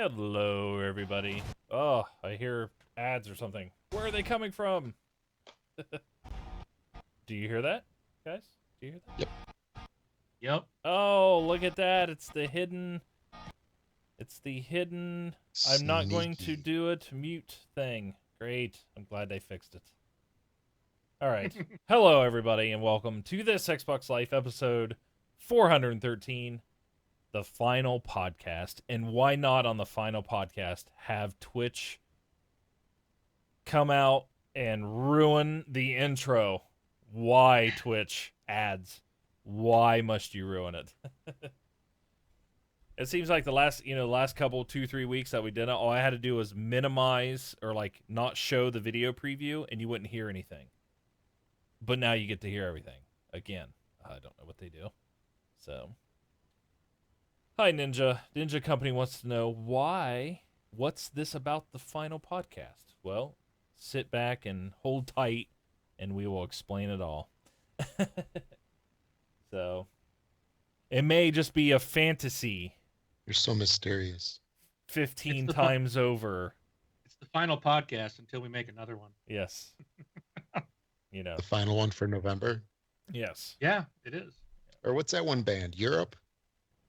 Hello, everybody. Oh, I hear ads or something. Where are they coming from? Do you hear that, guys? Do you hear that? Yep. Yep. Oh, look at that. It's the hidden. I'm not going to Sneaky. do it. Mute thing. Great. I'm glad they fixed it. All right. Hello, everybody, and welcome to this Xbox Life episode 413. The final podcast. And why not on the final podcast have Twitch come out and ruin the intro? Why, Twitch ads? Why must you ruin it? It seems like the last couple 2-3 weeks that we did it, all I had to do was minimize or like not show the video preview and you wouldn't hear anything. But now you get to hear everything again. I don't know what they do. So hi, Ninja. Ninja Company wants to know why. What's this about the final podcast? Well, sit back and hold tight, and we will explain it all. So, it may just be a fantasy You're so mysterious. 15 It's the times over. It's the final podcast until we make another one. Yes. You know. The final one for November. Yes. Yeah, it is. Or what's that one band? Europe?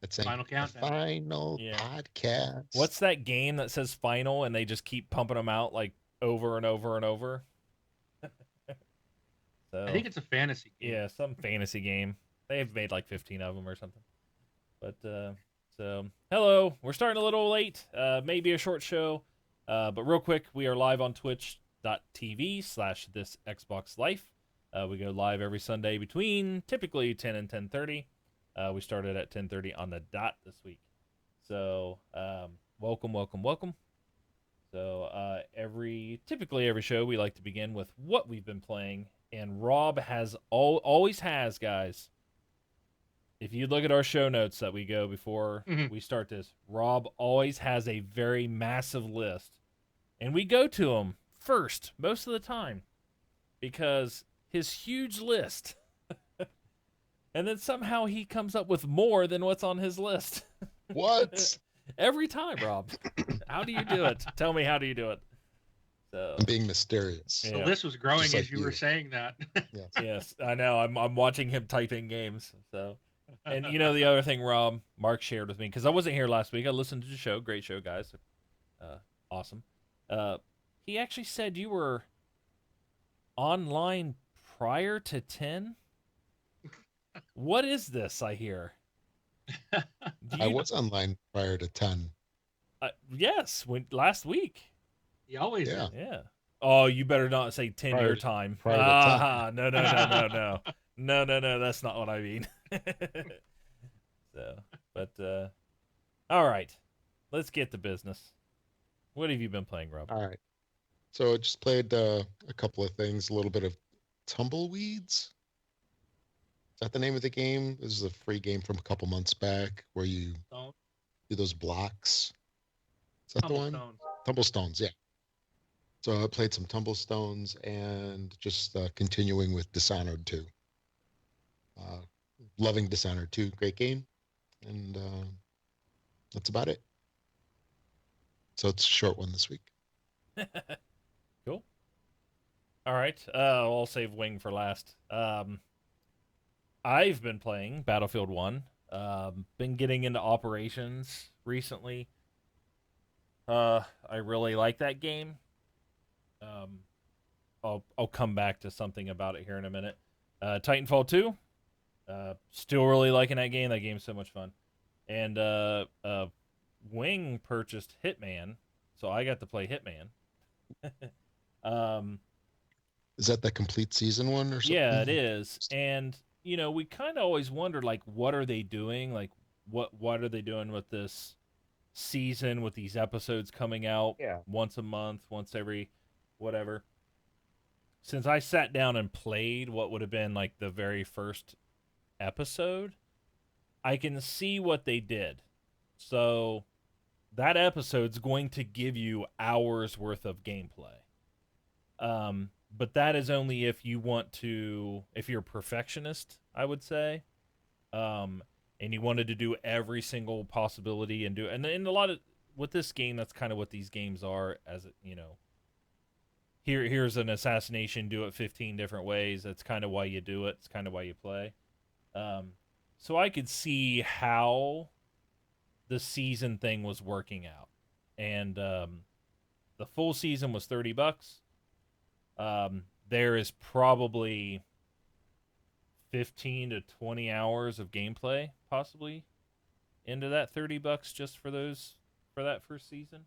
That's saying Final the countdown. final Yeah. podcast. What's that game that says final and they just keep pumping them out like over and over and over? So I think it's a fantasy game. yeah, some fantasy game. They've made like 15 of them or something. But so hello, we're starting a little late. Maybe a short show. But real quick, we are live on twitch.tv/this Xbox Life. We go live every Sunday between typically 10 and 10:30. We started at 10:30 on the dot this week. So welcome. So typically every show we like to begin with what we've been playing, and Rob has always has, guys. If you look at our show notes that we go before we start this, Rob always has a very massive list, and we go to him first most of the time because his huge list. And then somehow he comes up with more than what's on his list. What? Every time, Rob. How do you do it? Tell me, how do you do it? So I'm being mysterious. The yeah. list was growing Just like as you were you. saying that. Yes. Yes, I know. I'm watching him type in games. So, and you know the other thing, Rob, Mark shared with me because I wasn't here last week. I listened to the show. Great show, guys. Awesome. He actually said you were online prior to 10. What is this I hear? I was online prior to 10. Yes, last week. He always Yeah. is. Yeah. Oh, you better not say 10 Prior your to- time. prior to 10. No. No, that's not what I mean. So, but all right. Let's get to business. What have you been playing, Rob? All right. So I just played a couple of things, a little bit of Tumbleweeds. Is that the name of the game? This is a free game from a couple months back where you Stone- do those blocks. Is that the one? Tumblestones. Tumblestones, yeah. So I played some Tumblestones and just continuing with Dishonored 2. Loving Dishonored 2, great game. And that's about it. So it's a short one this week. Cool. All right. I'll save Wing for last. I've been playing Battlefield 1. Been getting into operations recently. I really like that game. I'll come back to something about it here in a minute. Titanfall 2. Still really liking that game. That game's so much fun. And Wing purchased Hitman, so I got to play Hitman. Is that the complete season one or something? Yeah, it is. And you know, we kind of always wondered, like, what are they doing? Like, what are they doing with this season, with these episodes coming out once a month, once every whatever? Since I sat down and played what would have been like the very first episode, I can see what they did. So that episode's going to give you hours worth of gameplay. But that is only if you want to, if you're a perfectionist, I would say. And you wanted to do every single possibility and a lot of with this game, that's kind of what these games are. As it, you know, here's an assassination. Do it 15 different ways. That's kind of why you do it. It's kind of why you play. So I could see how the season thing was working out, and the full season was $30. There is probably 15 to 20 hours of gameplay possibly into that $30 just for that first season.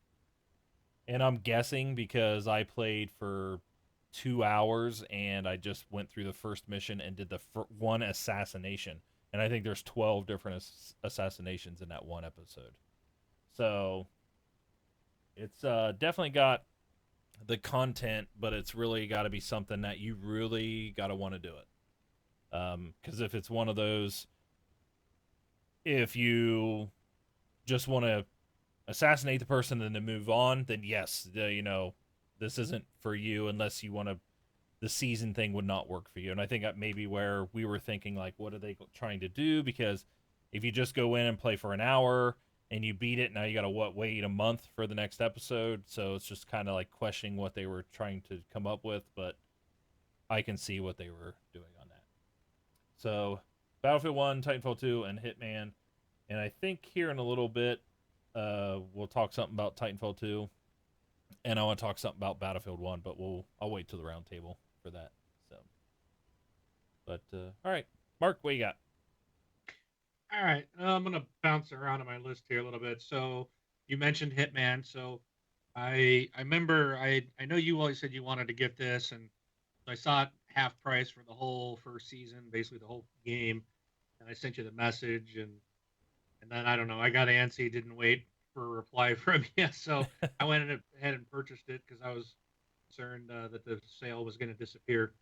And I'm guessing because I played for 2 hours and I just went through the first mission and did the one assassination. And I think there's 12 different assassinations in that one episode. So it's definitely got the content, but it's really got to be something that you really got to want to do it. Because if it's one of those, if you just want to assassinate the person and then move on, then yes, this isn't for you unless you want to. The season thing would not work for you, and I think that may be where we were thinking, like, what are they trying to do? Because if you just go in and play for an hour and you beat it, now you got to wait a month for the next episode. So it's just kind of like questioning what they were trying to come up with, but I can see what they were doing on that. So Battlefield 1, Titanfall 2, and Hitman. And I think here in a little bit, we'll talk something about Titanfall 2, and I want to talk something about Battlefield 1, but I'll wait till the round table for that. So, but all right, Mark, what you got? All right, I'm gonna bounce around on my list here a little bit. So you mentioned Hitman. So I remember I know you always said you wanted to get this, and I saw it half price for the whole first season, basically the whole game, and I sent you the message, and then I don't know, I got antsy, didn't wait for a reply from you, so I went ahead and purchased it because I was concerned that the sale was going to disappear.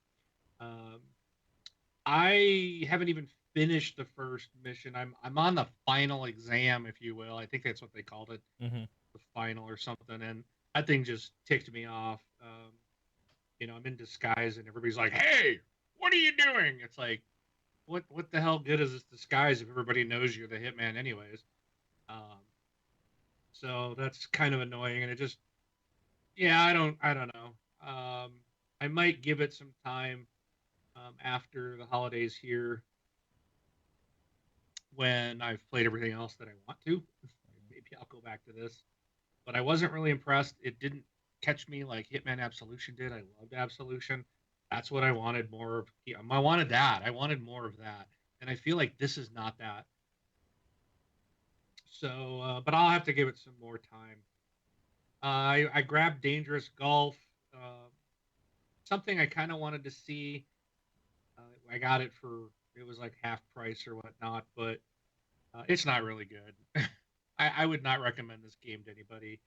I haven't even finished the first mission. I'm on the final exam, if you will. I think that's what they called it, the final or something. And that thing just ticked me off. I'm in disguise, and everybody's like, "Hey, what are you doing?" It's like, what the hell good is this disguise if everybody knows you're the hitman anyways? So that's kind of annoying, and it just, yeah, I don't know. I might give it some time after the holidays here when I've played everything else that I want to. Maybe I'll go back to this, but I wasn't really impressed. It didn't catch me like Hitman Absolution did. I loved Absolution. That's what I wanted more of. I wanted that. I wanted more of that, and I feel like this is not that. So, but I'll have to give it some more time. I grabbed Dangerous Golf, something I kind of wanted to see. I got it it was like half price or whatnot, but it's not really good. I would not recommend this game to anybody.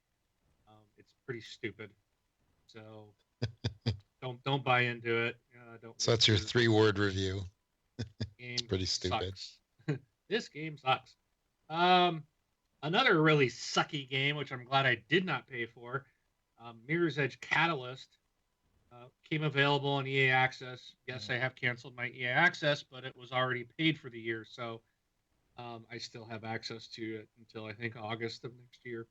It's pretty stupid. So don't buy into it. Don't. So that's your 3-word review. It's pretty stupid. This game sucks. Another really sucky game, which I'm glad I did not pay for, Mirror's Edge Catalyst, came available on EA Access. Yes, I have canceled my EA Access, but it was already paid for the year, so I still have access to it until I think August of next year.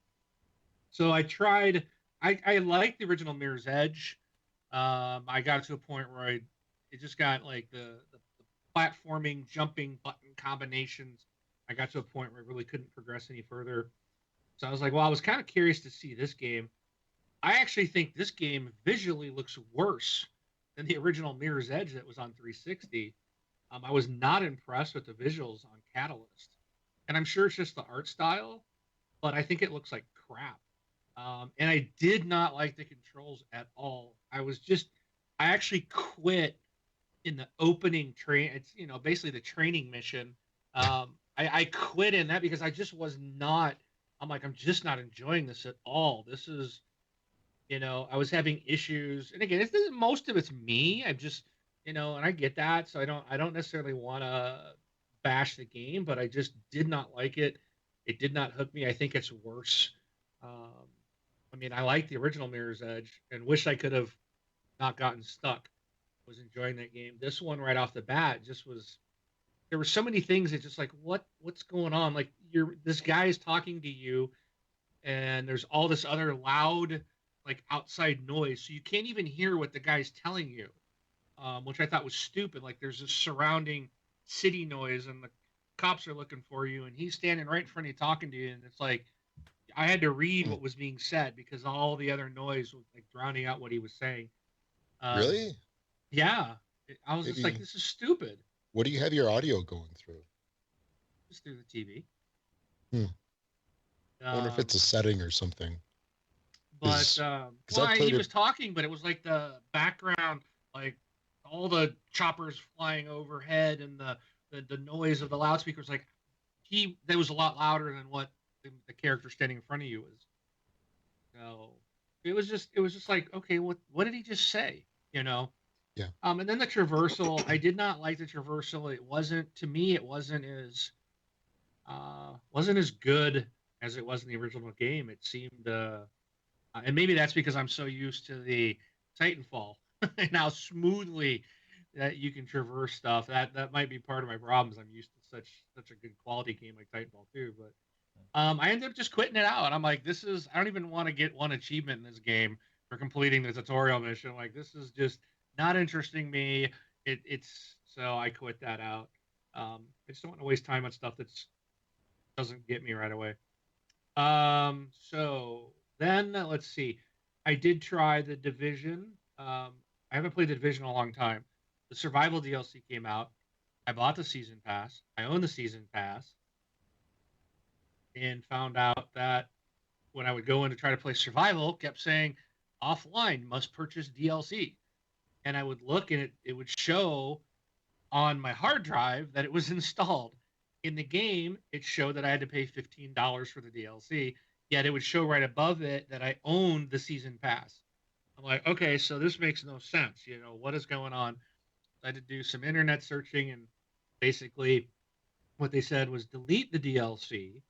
So I tried. I liked the original Mirror's Edge. I got to a point where it just got like the platforming, jumping button combinations. I got to a point where I really couldn't progress any further. So I was like, well, I was kind of curious to see this game. I actually think this game visually looks worse than the original Mirror's Edge that was on 360. I was not impressed with the visuals on Catalyst. And I'm sure it's just the art style, but I think it looks like crap. And I did not like the controls at all. I actually quit in the opening train. It's, basically the training mission. I quit in that because I just was not, I'm just not enjoying this at all. This is, I was having issues. And again, most of it's me. I'm just, and I get that. So I don't necessarily want to bash the game, but I just did not like it. It did not hook me. I think it's worse. I like the original Mirror's Edge and wish I could have not gotten stuck. Was enjoying that game. This one right off the bat just was, there were so many things that just like, what's going on? Like this guy is talking to you and there's all this other loud, like outside noise, so you can't even hear what the guy's telling you, which I thought was stupid. Like there's this surrounding city noise, and the cops are looking for you, and he's standing right in front of you talking to you, and it's like I had to read what was being said because all the other noise was like drowning out what he was saying. Really? Yeah, I was just like, Maybe- this is stupid. What do you have your audio going through? Just through the TV. I wonder if it's a setting or something. But 'cause well, I've he played was talking, but it was like the background, like all the choppers flying overhead and the noise of the loudspeakers. Like that was a lot louder than what the character standing in front of you is. So it was just like, okay, what did he just say? You know? Yeah. And then the traversal, I did not like the traversal. It wasn't, to me, it wasn't as good as it was in the original game. It seemed and maybe that's because I'm so used to the Titanfall and how smoothly that you can traverse stuff. That might be part of my problems. I'm used to such a good quality game like Titanfall 2, but I ended up just quitting it out. I'm like, I don't even want to get one achievement in this game for completing the tutorial mission. Like, this is just not interesting me. It's so I quit that out. I just don't want to waste time on stuff that doesn't get me right away. So then let's see. I did try the Division. I haven't played the Division in a long time. The Survival DLC came out. I bought the season pass. I own the season pass, and found out that when I would go in to try to play Survival, it kept saying offline, must purchase DLC, and I would look and it would show on my hard drive that it was installed. In the game, it showed that I had to pay $15 for the DLC, yet it would show right above it that I owned the season pass. I'm like, okay, so this makes no sense. You know, what is going on? I had to do some internet searching, and basically what they said was delete the DLC,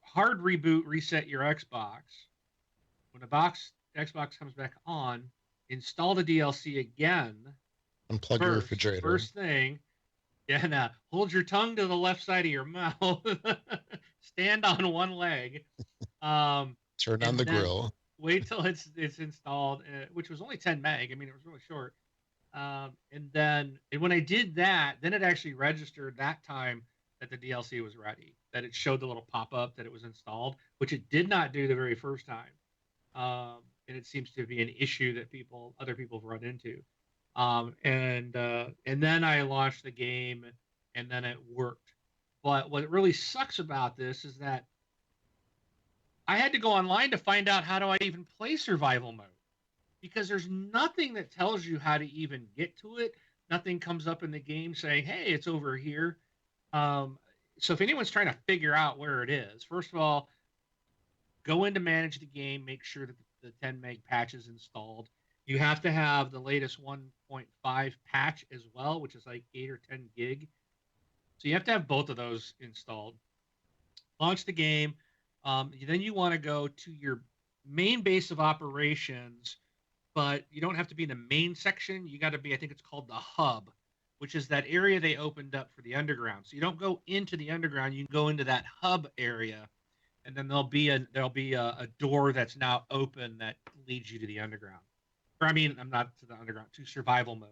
hard reboot, reset your Xbox. When the Xbox comes back on, install the DLC again. Unplug your refrigerator. First thing. Yeah, now hold your tongue to the left side of your mouth. Stand on one leg. Turn on the grill. Wait till it's installed, which was only 10 meg. I mean, it was really short. And when I did that, then it actually registered that time that the DLC was ready. That it showed the little pop up that it was installed, which it did not do the very first time. And it seems to be an issue that other people have run into. And then I launched the game, and then it worked. But what really sucks about this is that I had to go online to find out how do I even play survival mode, because there's nothing that tells you how to even get to it. Nothing comes up in the game saying, hey, it's over here. So if anyone's trying to figure out where it is, first of all, go in to manage the game, make sure that the 10 meg patch is installed. You have to have the latest 1.5 patch as well, which is like 8 or 10 gig. So you have to have both of those installed. Launch the game. Then you want to go to your main base of operations, but you don't have to be in the main section. You got to be, I think it's called the hub, which is that area they opened up for the underground. So you don't go into the underground. You can go into that hub area, and then there'll be a door that's now open that leads you to the underground. Or I mean, I'm not to the underground, to survival mode.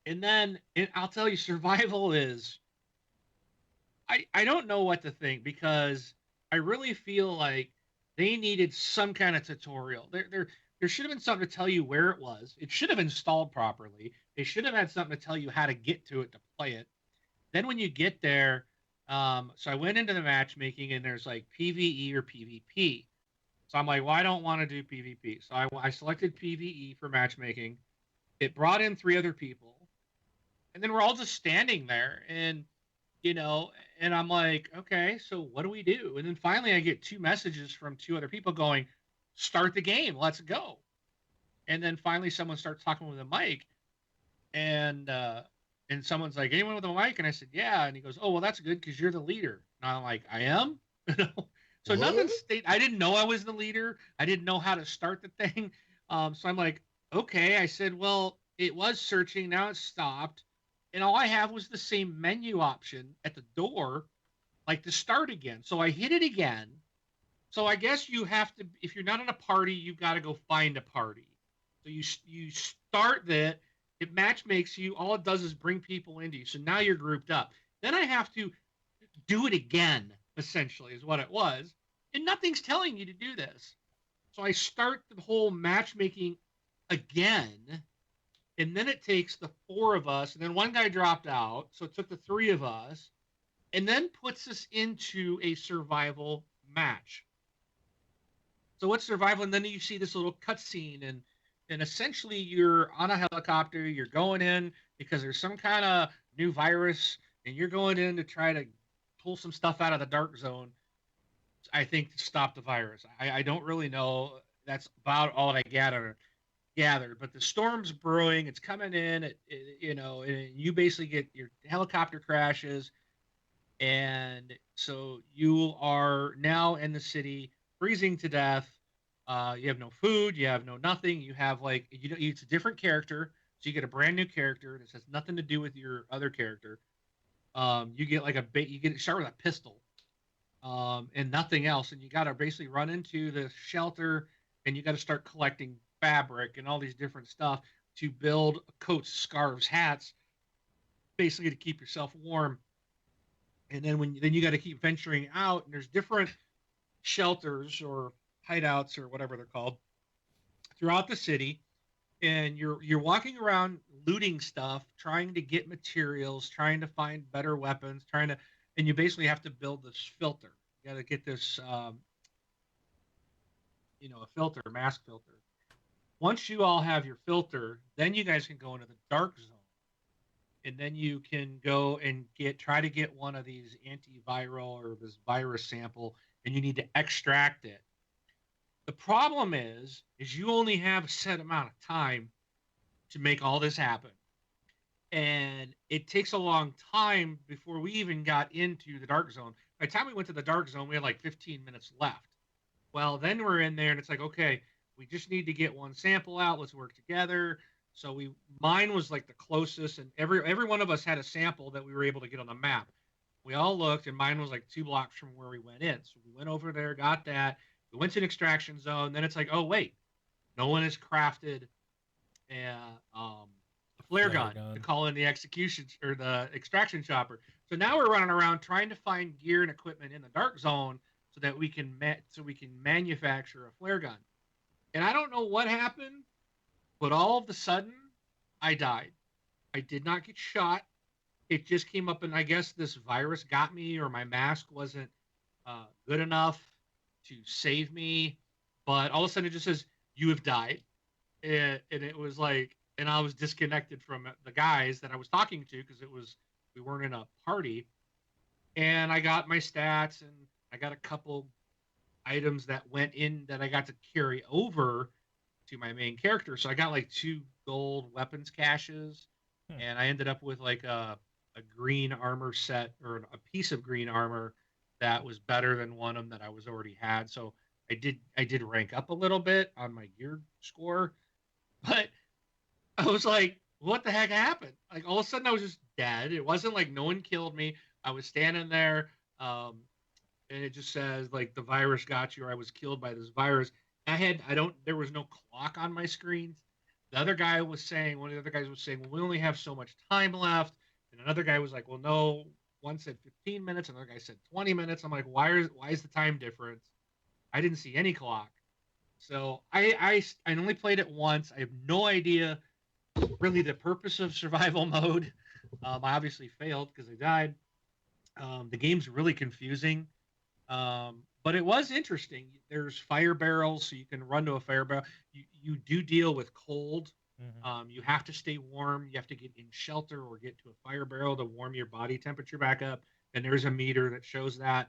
And then I'll tell you, survival is, I don't know what to think, because I really feel like they needed some kind of tutorial. There should have been something to tell you where it was. It should have installed properly. They should have had something to tell you how to get to it to play it. Then when you get there, so I went into the matchmaking, and there's like PvE or PvP. So I'm like, well, I don't want to do PvP. So I selected PvE for matchmaking. It brought in 3 other people. And then we're all just standing there. And, and I'm like, okay, so what do we do? And then finally I get 2 messages from 2 other people going, start the game. Let's go. And then finally someone starts talking with a mic. And someone's like, anyone with a mic? And I said, yeah. And he goes, oh, well, that's good because you're the leader. And I'm like, I am? So nothing stayed. I didn't know I was the leader. I didn't know how to start the thing. So I'm like, okay. I said, well, it was searching. Now it's stopped. And all I have was the same menu option at the door, like to start again. So I hit it again. So I guess you have to, if you're not in a party, you've got to go find a party. So you start that, it match makes you. All it does is bring people into you. So now you're grouped up. Then I have to do it again. Essentially, is what it was, and nothing's telling you to do this. So I start the whole matchmaking again, and then it takes the four of us, and then one guy dropped out, so it took the three of us, and then puts us into a survival match. So what's survival? And then you see this little cutscene, and essentially you're on a helicopter, you're going in because there's some kind of new virus, and you're going in to try to pull some stuff out of the dark zone. I think to stop the virus. I don't really know. That's about all I gathered. But the storm's brewing. It's coming in. And you basically get your helicopter crashes, and so you are now in the city, freezing to death. You have no food. You have no nothing. You have it's a different character, so you get a brand new character. This has nothing to do with your other character. You get start with a pistol, and nothing else, and you got to basically run into the shelter, and you got to start collecting fabric and all these different stuff to build coats, scarves, hats, basically to keep yourself warm. And then you got to keep venturing out, and there's different shelters or hideouts or whatever they're called throughout the city, and you're walking around looting stuff, trying to get materials, trying to find better weapons, and you basically have to build this filter. You got to get this a filter, mask filter. Once you all have your filter, then you guys can go into the dark zone, and then you can go and try to get one of these antiviral or this virus sample, and you need to extract it. The problem is you only have a set amount of time to make all this happen. And it takes a long time before we even got into the dark zone. By the time we went to the dark zone, we had like 15 minutes left. Well, then we're in there, and it's like, okay, we just need to get one sample out. Let's work together. So mine was like the closest, and every one of us had a sample that we were able to get on the map. We all looked, and mine was like 2 blocks from where we went in. So we went over there, got that. We went to an extraction zone. Then it's like, oh wait, no one has crafted a flare gun to call in the execution or the extraction chopper. So now we're running around trying to find gear and equipment in the dark zone so that we can manufacture a flare gun. And I don't know what happened, but all of a sudden I died. I did not get shot. It just came up, and I guess this virus got me, or my mask wasn't good enough to save me. But all of a sudden it just says, you have died. And it was like, and I was disconnected from the guys that I was talking to because we weren't in a party. And I got my stats, and I got a couple items that went in that I got to carry over to my main character. So I got like 2 gold weapons caches, and I ended up with like a green armor set, or a piece of green armor that was better than one of them that I was already had. So I did rank up a little bit on my gear score, but I was like, what the heck happened? Like all of a sudden I was just dead. It wasn't like no one killed me. I was standing there, and it just says like the virus got you, or I was killed by this virus. There was no clock on my screens. One of the other guys was saying, well, we only have so much time left. And another guy was like, well, no, one said 15 minutes. Another guy said 20 minutes. I'm like, why is the time difference? I didn't see any clock. So I only played it once. I have no idea really the purpose of survival mode. I obviously failed because I died. The game's really confusing. But it was interesting. There's fire barrels, so you can run to a fire barrel. You do deal with cold. Mm-hmm. You have to stay warm. You have to get in shelter or get to a fire barrel to warm your body temperature back up. And there's a meter that shows that.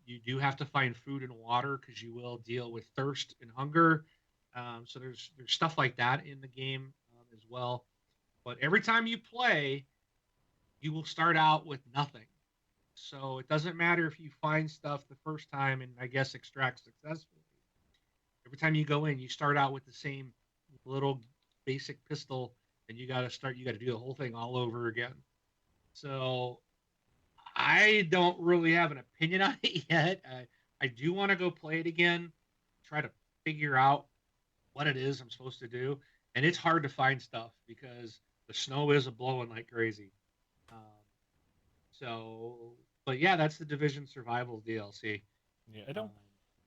You do have to find food and water because you will deal with thirst and hunger. So there's stuff like that in the game as well. But every time you play, you will start out with nothing. So it doesn't matter if you find stuff the first time and I guess extract successfully. Every time you go in, you start out with the same little basic pistol, and you got to do the whole thing all over again. So I don't really have an opinion on it yet. I do want to go play it again, try to figure out what it is I'm supposed to do, and it's hard to find stuff because the snow is a blowing like crazy. Um, so, but yeah, that's the Division Survival DLC. Yeah, I don't. Um,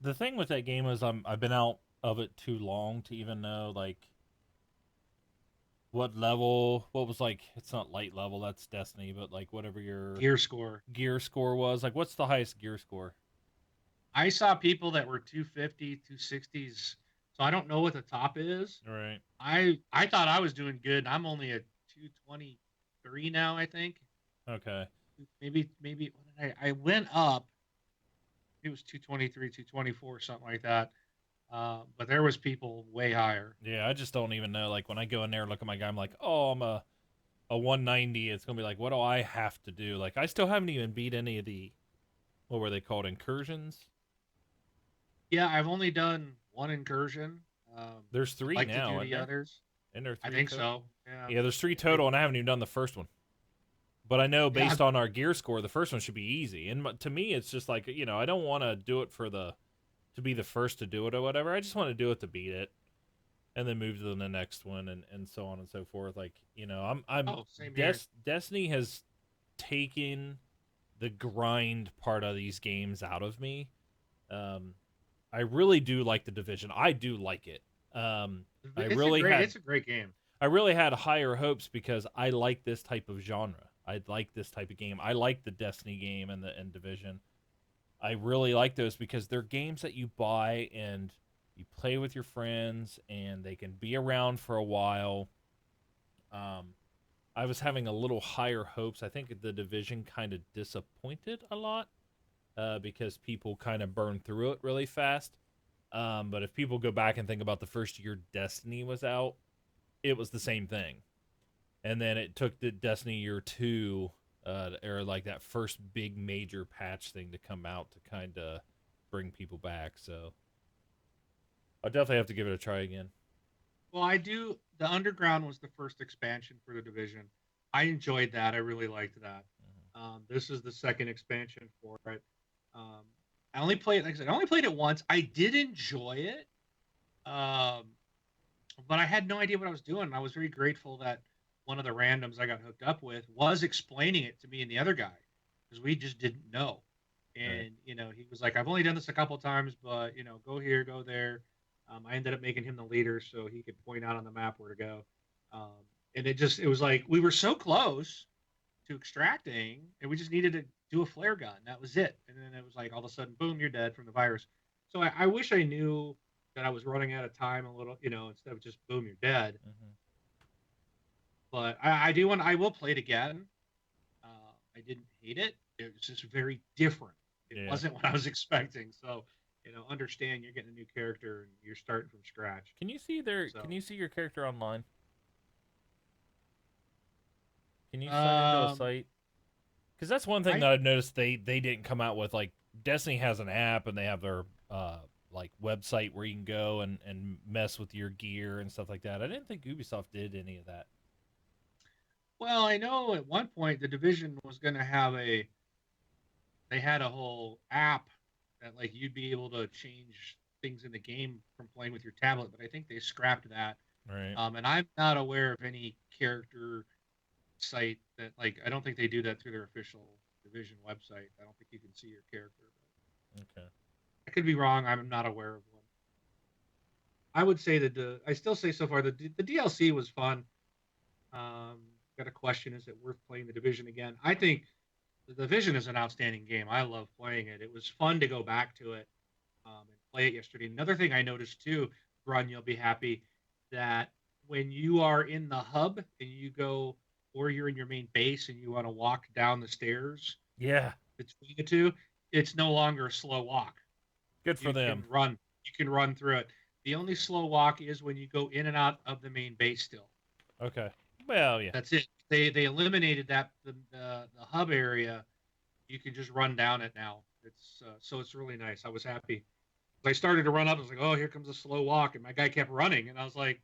The thing with that game is I've been out of it too long to even know like what level. What was like? It's not light level. That's Destiny, but like whatever your gear score. gear score was. Like, what's the highest gear score? I saw people that were 250, 260s. So I don't know what the top is. All right. I thought I was doing good. And I'm only at 223 now, I think. Okay. Maybe what did I went up. It was 223, 224, something like that. But there was people way higher. Yeah, I just don't even know. Like when I go in there and look at my guy, I'm like, oh, I'm a 190. It's gonna be like, what do I have to do? Like, I still haven't even beat any of the, what were they called, incursions? Yeah, I've only done one incursion. There's three like now, to do isn't the there? others. And there are I three think total? so. Yeah. Yeah, there's three total, and I haven't even done the first one. But I know based on our gear score, the first one should be easy. And to me, it's just like, I don't want to do it to be the first to do it or whatever. I just want to do it to beat it, and then move to the next one, and so on and so forth. Like, Same here. Destiny has taken the grind part of these games out of me. I really do like the Division. I do like it. It's a great game. I really had higher hopes because I like this type of genre. I like this type of game. I like the Destiny game and Division. I really like those because they're games that you buy and you play with your friends and they can be around for a while. I was having a little higher hopes. I think the Division kind of disappointed a lot because people kind of burned through it really fast. But if people go back and think about the first year Destiny was out, it was the same thing. And then it took the Destiny year 2, or like that first big major patch thing to come out to kind of bring people back. So I'll definitely have to give it a try again. Well, I do. The Underground was the first expansion for the Division. I enjoyed that. I really liked that. This is the second expansion for it. I only played, like I said, I only played it once. I did enjoy it, but I had no idea what I was doing. I was very grateful that one of the randoms I got hooked up with was explaining it to me and the other guy because we just didn't know. And Right. he was like, "I've only done this a couple times, but go here, go there." I ended up making him the leader so he could point out on the map where to go. And it was like we were so close to extracting, and we just needed to do a flare gun. That was it. And then it was like all of a sudden, boom, you're dead from the virus. So I wish I knew that I was running out of time a little, instead of just boom, you're dead. Mm-hmm. But I will play it again. I didn't hate it. It was just very different. It wasn't what I was expecting. So, understand you're getting a new character and you're starting from scratch. Can you see Can you see your character online? Can you sign into a site? Because that's one thing that I've noticed they didn't come out with. Like Destiny has an app and they have their like website where you can go and mess with your gear and stuff like that. I didn't think Ubisoft did any of that. Well, I know at one point the Division was going to have they had a whole app that like you'd be able to change things in the game from playing with your tablet, but I think they scrapped that. Right. And I'm not aware of any character site that like I don't think they do that through their official Division website. I don't think you can see your character. But Okay. I could be wrong. I'm not aware of one. I would say that I still say so far the DLC was fun. Got a question: is it worth playing the Division again? I think the Division is an outstanding game. I love playing it. It was fun to go back to it and play it yesterday. Another thing I noticed too, Brun, you'll be happy that when you are in the hub and you go, or you're in your main base and you want to walk down the stairs, Yeah. between the two, it's no longer a slow walk. Good for them. You can run through it. The only slow walk is when you go in and out of the main base still. Okay. Well, yeah. That's it. They eliminated that the hub area. You can just run down it now. It's really nice. I was happy. I started to run up. I was like, oh, here comes a slow walk, and my guy kept running, and I was like,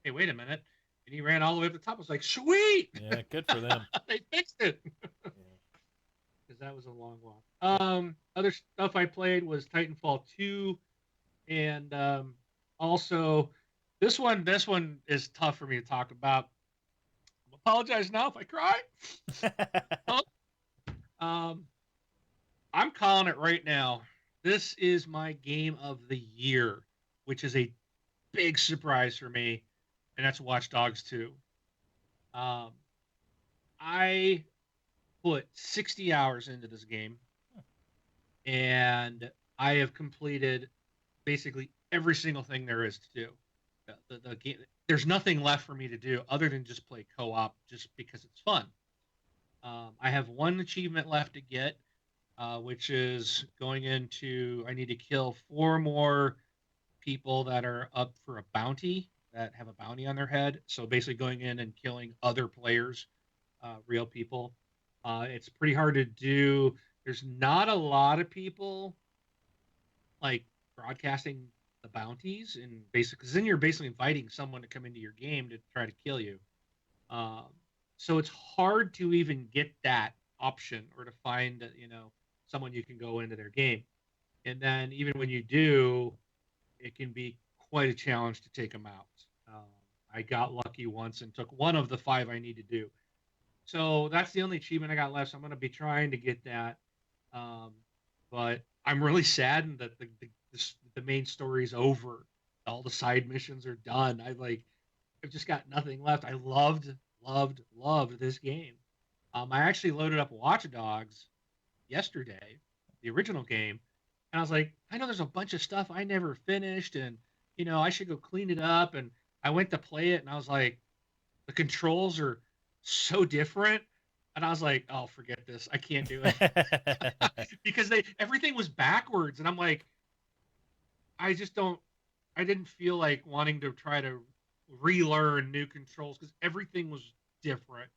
hey, wait a minute. And he ran all the way up the top. I was like, sweet. Yeah, good for them. They fixed it. that was a long walk. Other stuff I played was Titanfall 2, and also this one is tough for me to talk about. Apologize now if I cry. um, I'm calling it right now. This is my game of the year, which is a big surprise for me, and that's Watch Dogs 2. Um, I put 60 hours into this game, and I have completed basically every single thing there is to do. The game, there's nothing left for me to do other than just play co-op, just because it's fun. I have one achievement left to get, which is going into. I need to kill 4 more people that are up for a bounty, that have a bounty on their head. So basically, going in and killing other players, real people. It's pretty hard to do. There's not a lot of people like broadcasting the bounties, and basically, because then you're basically inviting someone to come into your game to try to kill you. Um, so it's hard to even get that option, or to find someone you can go into their game. And then even when you do, it can be quite a challenge to take them out. Um, I got lucky once and took one of the 5 I need to do. So that's the only achievement I got left. So I'm going to be trying to get that. Um, but I'm really saddened that the main story's over. All the side missions are done. I've just got nothing left. I loved this game. I actually loaded up Watch Dogs yesterday, the original game, and I was like, I know there's a bunch of stuff I never finished, and I should go clean it up. And I went to play it, and I was like, the controls are so different, and I was like, oh, forget this. I can't do it because everything was backwards, and I'm like, I just don't. I didn't feel like wanting to try to relearn new controls because everything was different.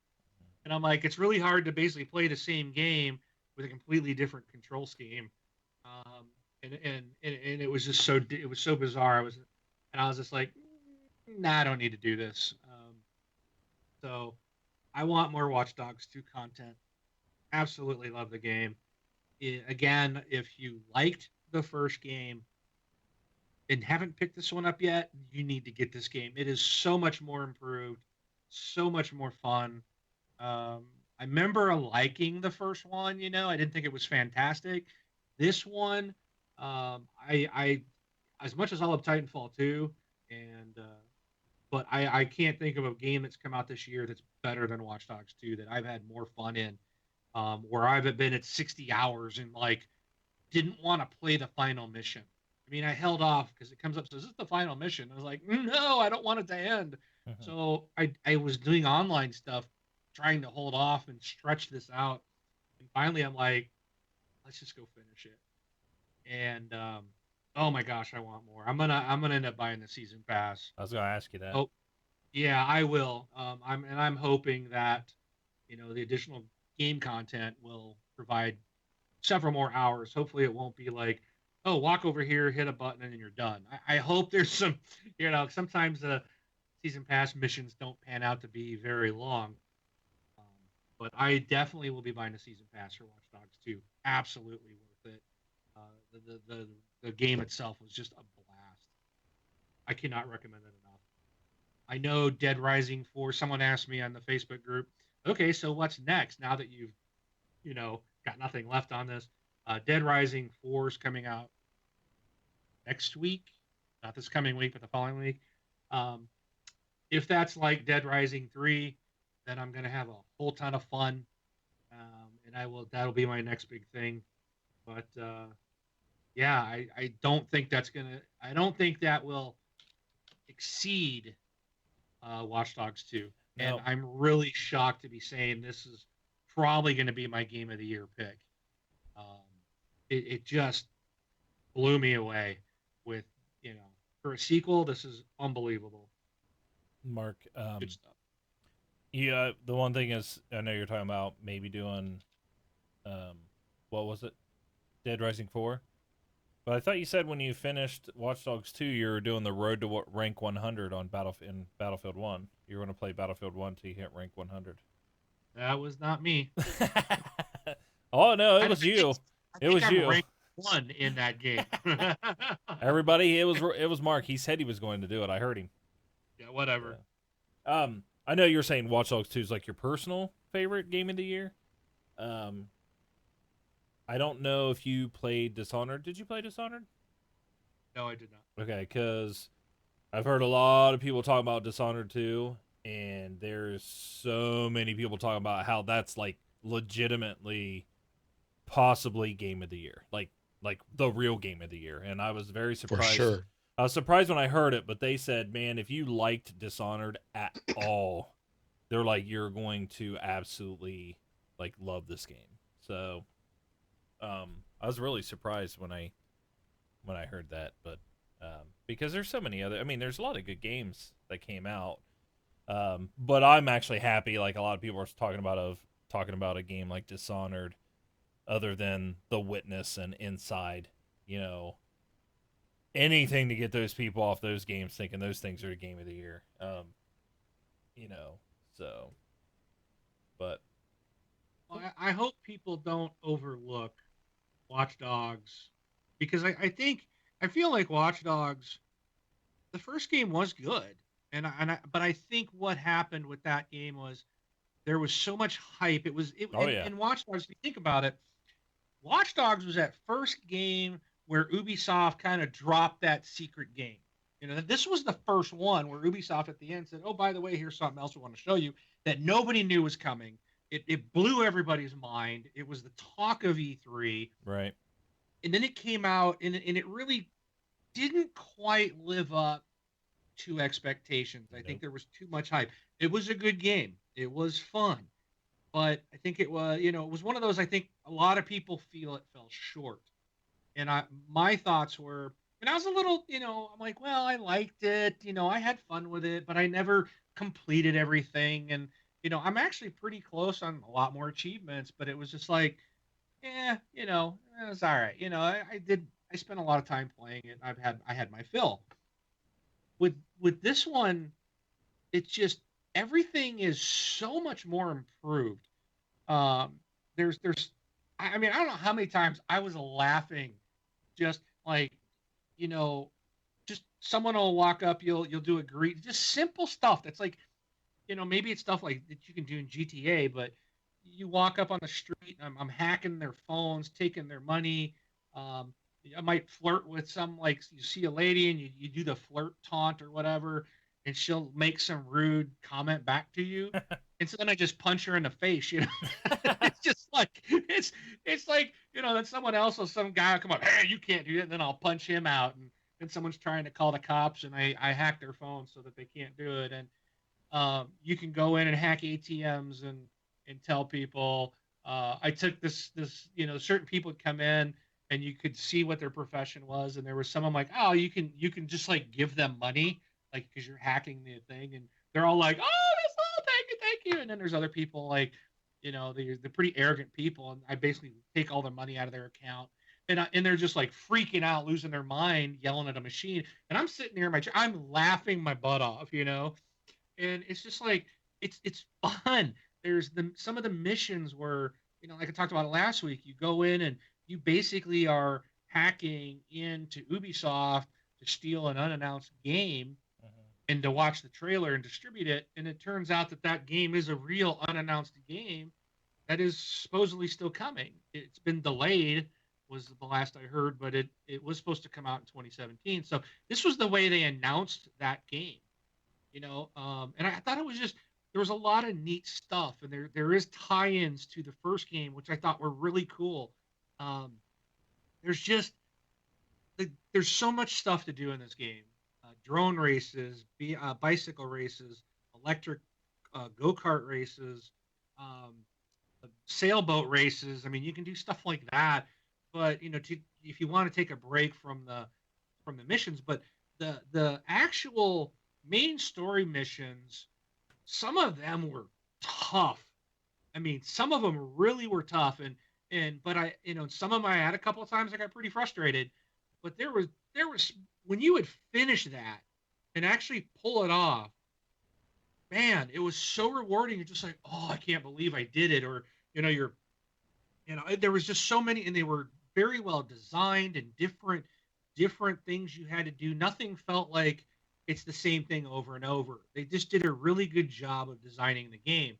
And I'm like, it's really hard to basically play the same game with a completely different control scheme. And it was just it was so bizarre. I was just like, nah, I don't need to do this. So I want more Watch Dogs 2 content. Absolutely love the game. Again, if you liked the first game and haven't picked this one up yet, you need to get this game. It is so much more improved, so much more fun. I remember liking the first one. I didn't think it was fantastic. This one, I as much as I love Titanfall 2, and but I can't think of a game that's come out this year that's better than Watch Dogs 2 that I've had more fun in. Where I've been at 60 hours and didn't want to play the final mission. I mean, I held off because it comes up, says, "Is this the final mission?" I was like, no, I don't want it to end. So I was doing online stuff, trying to hold off and stretch this out. And finally, I'm like, let's just go finish it. And oh my gosh, I want more. I'm gonna end up buying the season pass. I was gonna ask you that. Oh, yeah, I will. I'm hoping that the additional game content will provide several more hours. Hopefully, it won't be like, oh, walk over here, hit a button, and then you're done. I hope there's some, sometimes the season pass missions don't pan out to be very long. But I definitely will be buying a season pass for Watch Dogs 2. Absolutely worth it. The game itself was just a blast. I cannot recommend it enough. I know Dead Rising 4, someone asked me on the Facebook group, okay, so what's next now that you've, got nothing left on this? Dead Rising 4 is coming out next week. Not this coming week, but the following week. If that's like Dead Rising 3, then I'm going to have a whole ton of fun. And that'll be my next big thing. But yeah, I don't think I don't think that will exceed Watch Dogs 2. And I'm really shocked to be saying this is probably going to be my game of the year pick. It just blew me away with, for a sequel, this is unbelievable. Mark, Good stuff. Yeah, the one thing is, I know you're talking about maybe doing, what was it? Dead Rising 4? But I thought you said when you finished Watch Dogs 2, you were doing the road to rank 100 on Battlefield 1. You were going to play Battlefield 1 till you hit rank 100. That was not me. Oh no, it I was think you. I It think was I'm you. ranked 1 in that game. Everybody, it was Mark. He said he was going to do it. I heard him. Yeah, whatever. I know you're saying Watch Dogs 2 is like your personal favorite game of the year. I don't know if you played Dishonored. Did you play Dishonored? No, I did not. Okay, because I've heard a lot of people talk about Dishonored 2, and there's so many people talking about how that's like legitimately possibly game of the year. Like the real game of the year. And I was very For surprised. sure. I was surprised when I heard it, but they said, man, if you liked Dishonored at all, they're like, you're going to absolutely like love this game. So I was really surprised when I heard that, but because there's so many other, I mean, there's a lot of good games that came out. But I'm actually happy, like a lot of people are talking about a game like Dishonored, other than The Witness and Inside, you know, anything to get those people off those games thinking those things are a game of the year. You know, so, but Well, I hope people don't overlook Watch Dogs because I feel like Watch Dogs, the first game was good, but I think what happened with that game was there was so much hype. Oh, yeah. In Watch Dogs, if you think about it, Watch Dogs was that first game where Ubisoft kind of dropped that secret game. You know, this was the first one where Ubisoft at the end said, "Oh, by the way, here's something else we want to show you that nobody knew was coming." It blew everybody's mind. It was the talk of E3, right. and then it came out, and it really didn't quite live up to expectations. I think Nope. there was too much hype. It was a good game. It was fun, but I think it was, it was one of those. I think a lot of people feel it fell short, and my thoughts were, and I was a little, I'm like, well, I liked it, I had fun with it, but I never completed everything, and I'm actually pretty close on a lot more achievements, but it was just like, yeah, it was all right. I spent a lot of time playing it. I had my fill. With this one, it's just everything is so much more improved. Um, there's, I mean, I don't know how many times I was laughing, just like, you know, just someone will walk up, you'll do a greet, just simple stuff. That's like, maybe it's stuff like that you can do in GTA, but you walk up on the street, and I'm hacking their phones, taking their money. Um, I might flirt with some, like you see a lady and you do the flirt taunt or whatever, and she'll make some rude comment back to you. And so then I just punch her in the face. It's just like it's like, then someone else or some guy will come up, hey, you can't do that, and then I'll punch him out, and then someone's trying to call the cops, and I hack their phone so that they can't do it. And you can go in and hack ATMs and tell people, I took this, certain people would come in and you could see what their profession was. And there was someone like, oh, you can just like give them money, like, cause you're hacking the thing. And they're all like, oh, that's all. Thank you. And then there's other people like, they're pretty arrogant people. And I basically take all their money out of their account. And they're just like freaking out, losing their mind, yelling at a machine. And I'm sitting here in my chair, I'm laughing my butt off, and it's just like it's fun. There's some of the missions where, like I talked about last week, you go in and you basically are hacking into Ubisoft to steal an unannounced game and to watch the trailer and distribute it, and it turns out that game is a real unannounced game that is supposedly still coming. It's been delayed, was the last I heard, but it was supposed to come out in 2017. So this was the way they announced that game. And I thought it was just, there was a lot of neat stuff, and there is tie-ins to the first game, which I thought were really cool. There's just there's so much stuff to do in this game: drone races, bicycle races, electric go-kart races, sailboat races. I mean, you can do stuff like that, but if you want to take a break from the missions, but the actual main story missions, some of them were tough. I mean, some of them really were tough, but I, some of them I had a couple of times I got pretty frustrated, but there was when you would finish that and actually pull it off, man, it was so rewarding. You're just like, oh, I can't believe I did it. Or you're There was just so many, and they were very well designed and different things you had to do. Nothing felt like it's the same thing over and over. They just did a really good job of designing the game.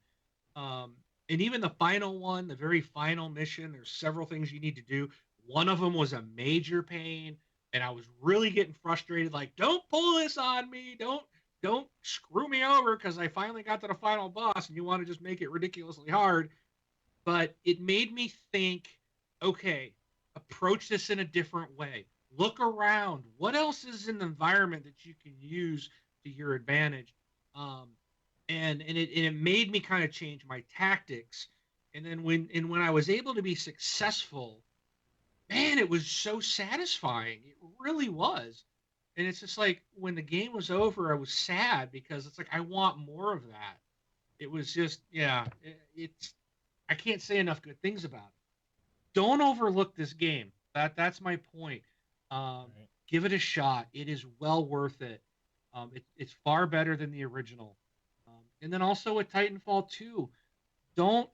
And even the final one, the very final mission, there's several things you need to do. One of them was a major pain, and I was really getting frustrated. Like, don't pull this on me. Don't screw me over because I finally got to the final boss, and you want to just make it ridiculously hard. But it made me think, okay, approach this in a different way. Look around. What else is in the environment that you can use to your advantage? Um, and it made me kind of change my tactics. And then when I was able to be successful, man, it was so satisfying. It really was. And it's just like when the game was over, I was sad because it's like I want more of that. It was just, yeah, it's I can't say enough good things about it. Don't overlook this game. That's my point. Right. Give it a shot. It is well worth it. It's far better than the original. And then also with Titanfall 2, don't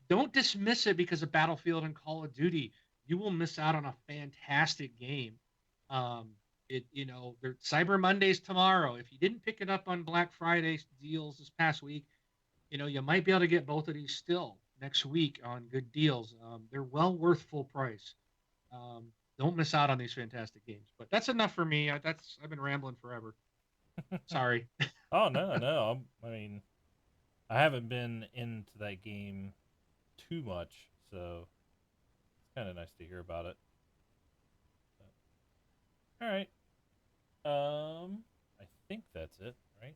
don't dismiss it because of Battlefield and Call of Duty. You will miss out on a fantastic game. Um, there's Cyber Mondays tomorrow. If you didn't pick it up on Black Friday deals this past week, you might be able to get both of these still next week on good deals. They're well worth full price. Um, don't miss out on these fantastic games. But that's enough for me. I've been rambling forever. Sorry. Oh no, no. I mean, I haven't been into that game too much, so it's kind of nice to hear about it. All right. I think that's it, right?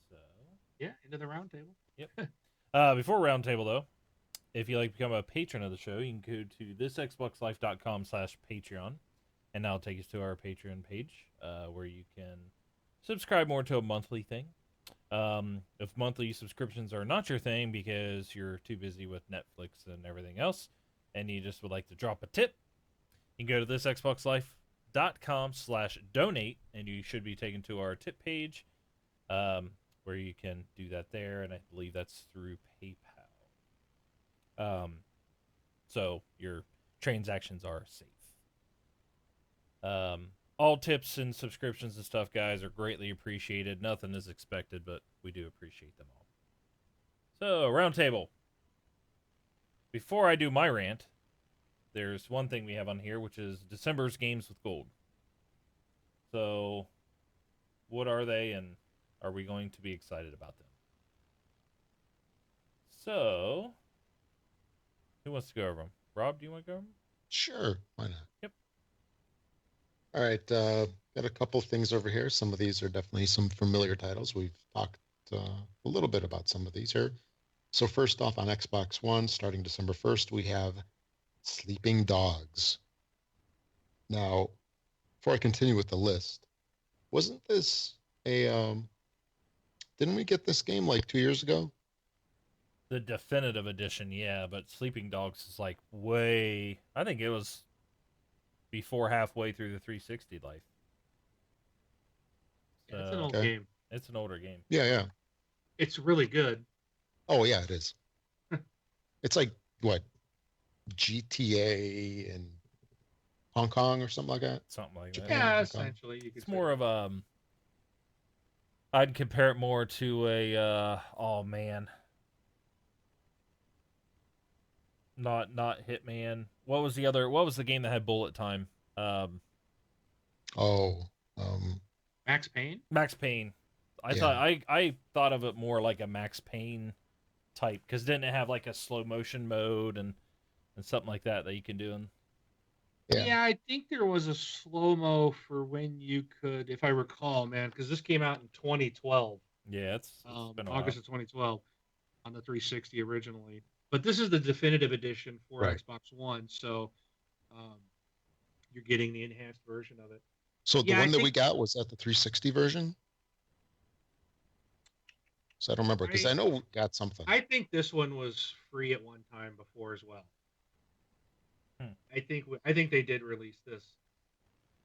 So, Yeah, into the roundtable. yep. Before roundtable though, if you'd like to become a patron of the show, you can go to thisxboxlife.com/Patreon, and that'll take us to our Patreon page, where you can subscribe more to a monthly thing. If monthly subscriptions are not your thing because you're too busy with Netflix and everything else, and you just would like to drop a tip, you can go to thisxboxlife.com/donate, and you should be taken to our tip page, where you can do that there, and I believe that's through PayPal. So your transactions are safe. All tips and subscriptions and stuff, guys, are greatly appreciated. Nothing is expected, but we do appreciate them all. So, roundtable. Before I do my rant, there's one thing we have on here, which is December's games with gold. So, what are they, and are we going to be excited about them? So, who wants to go over them? Rob, do you want to go over them? Sure, why not? Yep. All right, got a couple things over here. Some of these are definitely some familiar titles. We've talked a little bit about some of these here. So first off, on Xbox One, starting December 1st, we have Sleeping Dogs. Now, before I continue with the list, wasn't this didn't we get this game like 2 years ago? The definitive edition, yeah, but Sleeping Dogs is like way. I think it was before halfway through the 360 life. So, It's an old Okay. game. it's an older game. Yeah. It's really good. Oh, yeah, it is. It's like, what, GTA in Hong Kong or something like that? Something like that. Japan. Yeah, Hong Kong. essentially, you could. It's more of I'd compare it more to a oh man. Not Hitman. What was the game that had bullet time? Um Oh, Max Payne. Max Payne. Yeah. I thought of it more like a Max Payne type, because didn't it have like a slow motion mode and something like that you can do in. Yeah, I think there was a slow mo for when you could, if I recall, man, because this came out in 2012, Yeah, it's been a while. August of 2012, on the 360 originally. But this is the definitive edition for Right. Xbox One, so um, you're getting the enhanced version of it. So the Yeah, I one that we think- got was that the 360 version? So I don't remember because I know we got something. I think this one was free at one time before as well. I think they did release this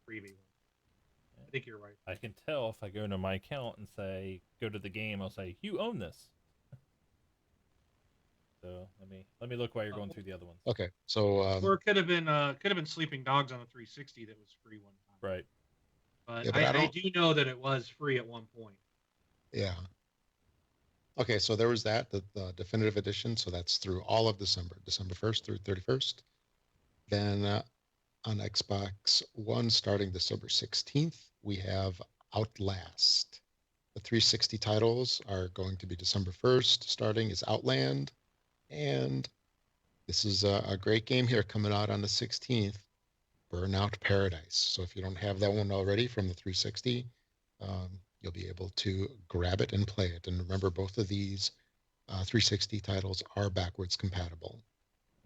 freebie one. I think you're right. I can tell if I go into my account and say go to the game, I'll say you own this. So let me look while you're going through the other ones. Okay, so Or it could have been Sleeping Dogs on the 360 that was free one time. Right. But, Yeah, but I I don't- do know that it was free at one point. yeah. Okay, so there was the definitive edition. So that's through all of December, December 1st through 31st. Then on Xbox One, starting December 16th, we have Outlast. The 360 titles are going to be December 1st. Starting is Outland, and this is a great game here coming out on the 16th, Burnout Paradise. So if you don't have that one already from the 360, you'll be able to grab it and play it. And remember, both of these 360 titles are backwards compatible.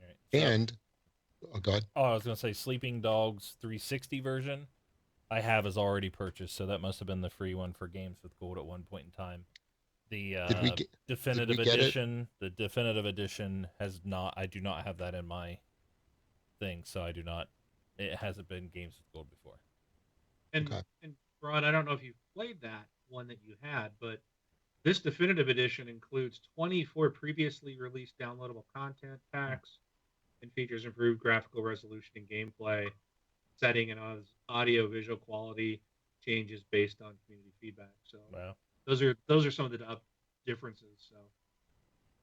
All right. So, And go ahead. I was gonna say Sleeping Dogs 360 version. I have is already purchased, so that must have been the free one for Games with Gold at one point in time. The Did we get? definitive get it? edition, the definitive edition has not. I do not have that in my thing, so I do not. It hasn't been Games with Gold before. And Okay. and Ron, I don't know if you played that one that you had, but this definitive edition includes 24 previously released downloadable content packs and features improved graphical resolution and gameplay, setting and audio visual quality changes based on community feedback. So Wow. those are some of the differences. So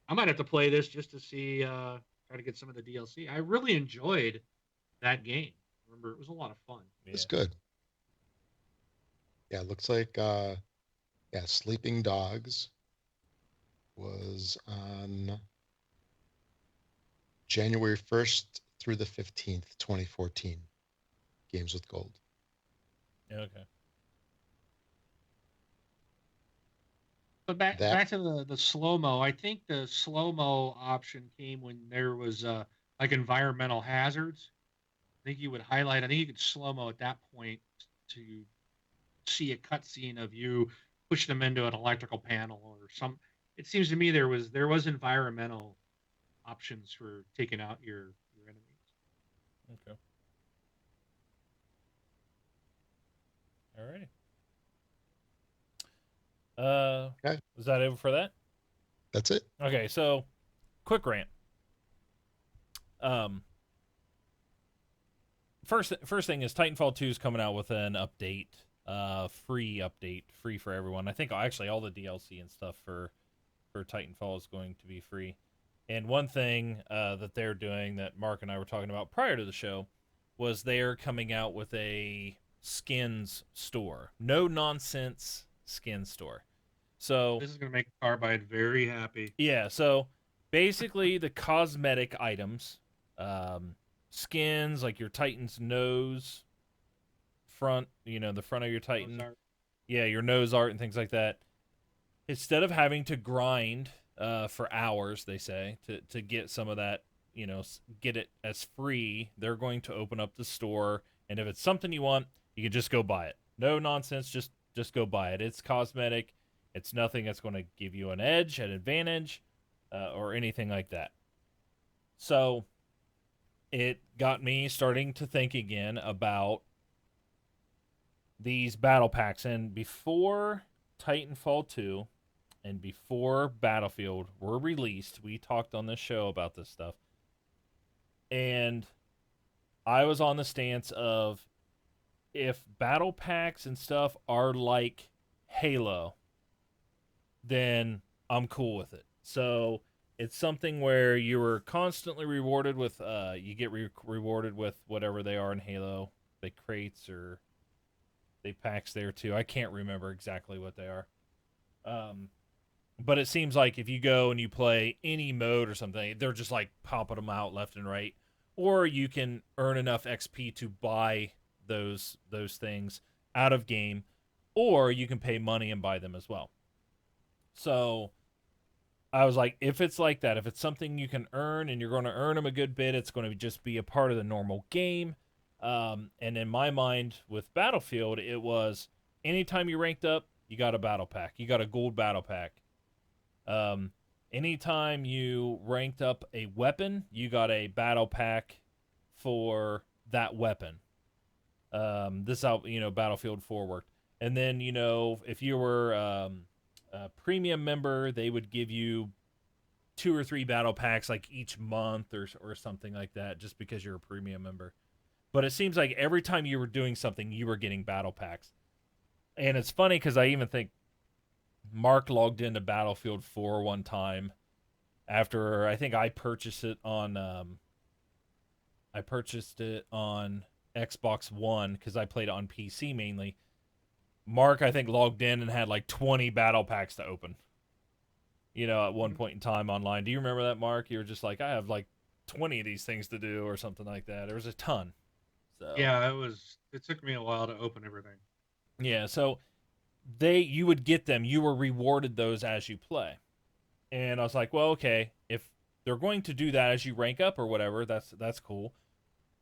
I might have to play this just to see, try to get some of the DLC. I really enjoyed that game. Remember, it was a lot of fun. Yeah. It's good. Yeah, it looks like Sleeping Dogs was on January 1st through the 15th, 2014. Games with Gold. Yeah, okay. But back That- back to the slow mo. I think the slow mo option came when there was like environmental hazards. I think you would highlight. I think you could slow mo at that point to see a cutscene of you pushing them into an electrical panel or some. It seems to me there was environmental options for taking out your enemies. Okay. Alrighty. Okay. Was that it for that? That's it. Okay, so quick rant. First thing is Titanfall 2 is coming out with an update, free for everyone. I think actually all the DLC and stuff for Titanfall is going to be free. And one thing that they're doing that Mark and I were talking about prior to the show was they're coming out with a skins store. No nonsense skin store. So This is going to make Carbide very happy. yeah, so basically the cosmetic items, skins like your Titan's nose, front, the front of your Titan, Those are- yeah, your nose art and things like that. Instead of having to grind for hours, they say, to get some of that, get it as free, they're going to open up the store, and if it's something you want, you can just go buy it. No nonsense, just go buy it. It's cosmetic. It's nothing that's going to give you an edge, an advantage, or anything like that. So it got me starting to think again about these battle packs. And before Titanfall 2 and before Battlefield were released, we talked on this show about this stuff. And I was on the stance of, if battle packs and stuff are like Halo, then I'm cool with it. So it's something where you were constantly rewarded with, you get rewarded with whatever they are in Halo, the crates or they packs there too. I can't remember exactly what they are. But it seems like if you go and you play any mode or something, they're just like popping them out left and right. Or you can earn enough XP to buy those things out of game, or you can pay money and buy them as well. So I was like, if it's like that, if it's something you can earn and you're going to earn them a good bit, it's going to just be a part of the normal game. And in my mind with Battlefield, it was anytime you ranked up, you got a battle pack. You got a gold battle pack. Anytime you ranked up a weapon, you got a battle pack for that weapon. This out, Battlefield 4 worked. And then, if you were a premium member, they would give you 2 or 3 battle packs like each month or something like that, just because you're a premium member. But it seems like every time you were doing something, you were getting battle packs. And it's funny because I even think Mark logged into Battlefield 4 one time after I think I purchased it on Xbox One because I played it on PC mainly. Mark, I think, logged in and had like 20 battle packs to open. At one point in time online. Do you remember that, Mark? You were just like, I have like 20 of these things to do or something like that. There was a ton. So Yeah, it took me a while to open everything. yeah, so you would get them. You were rewarded those as you play. And I was like, well, okay, if they're going to do that as you rank up or whatever, that's cool.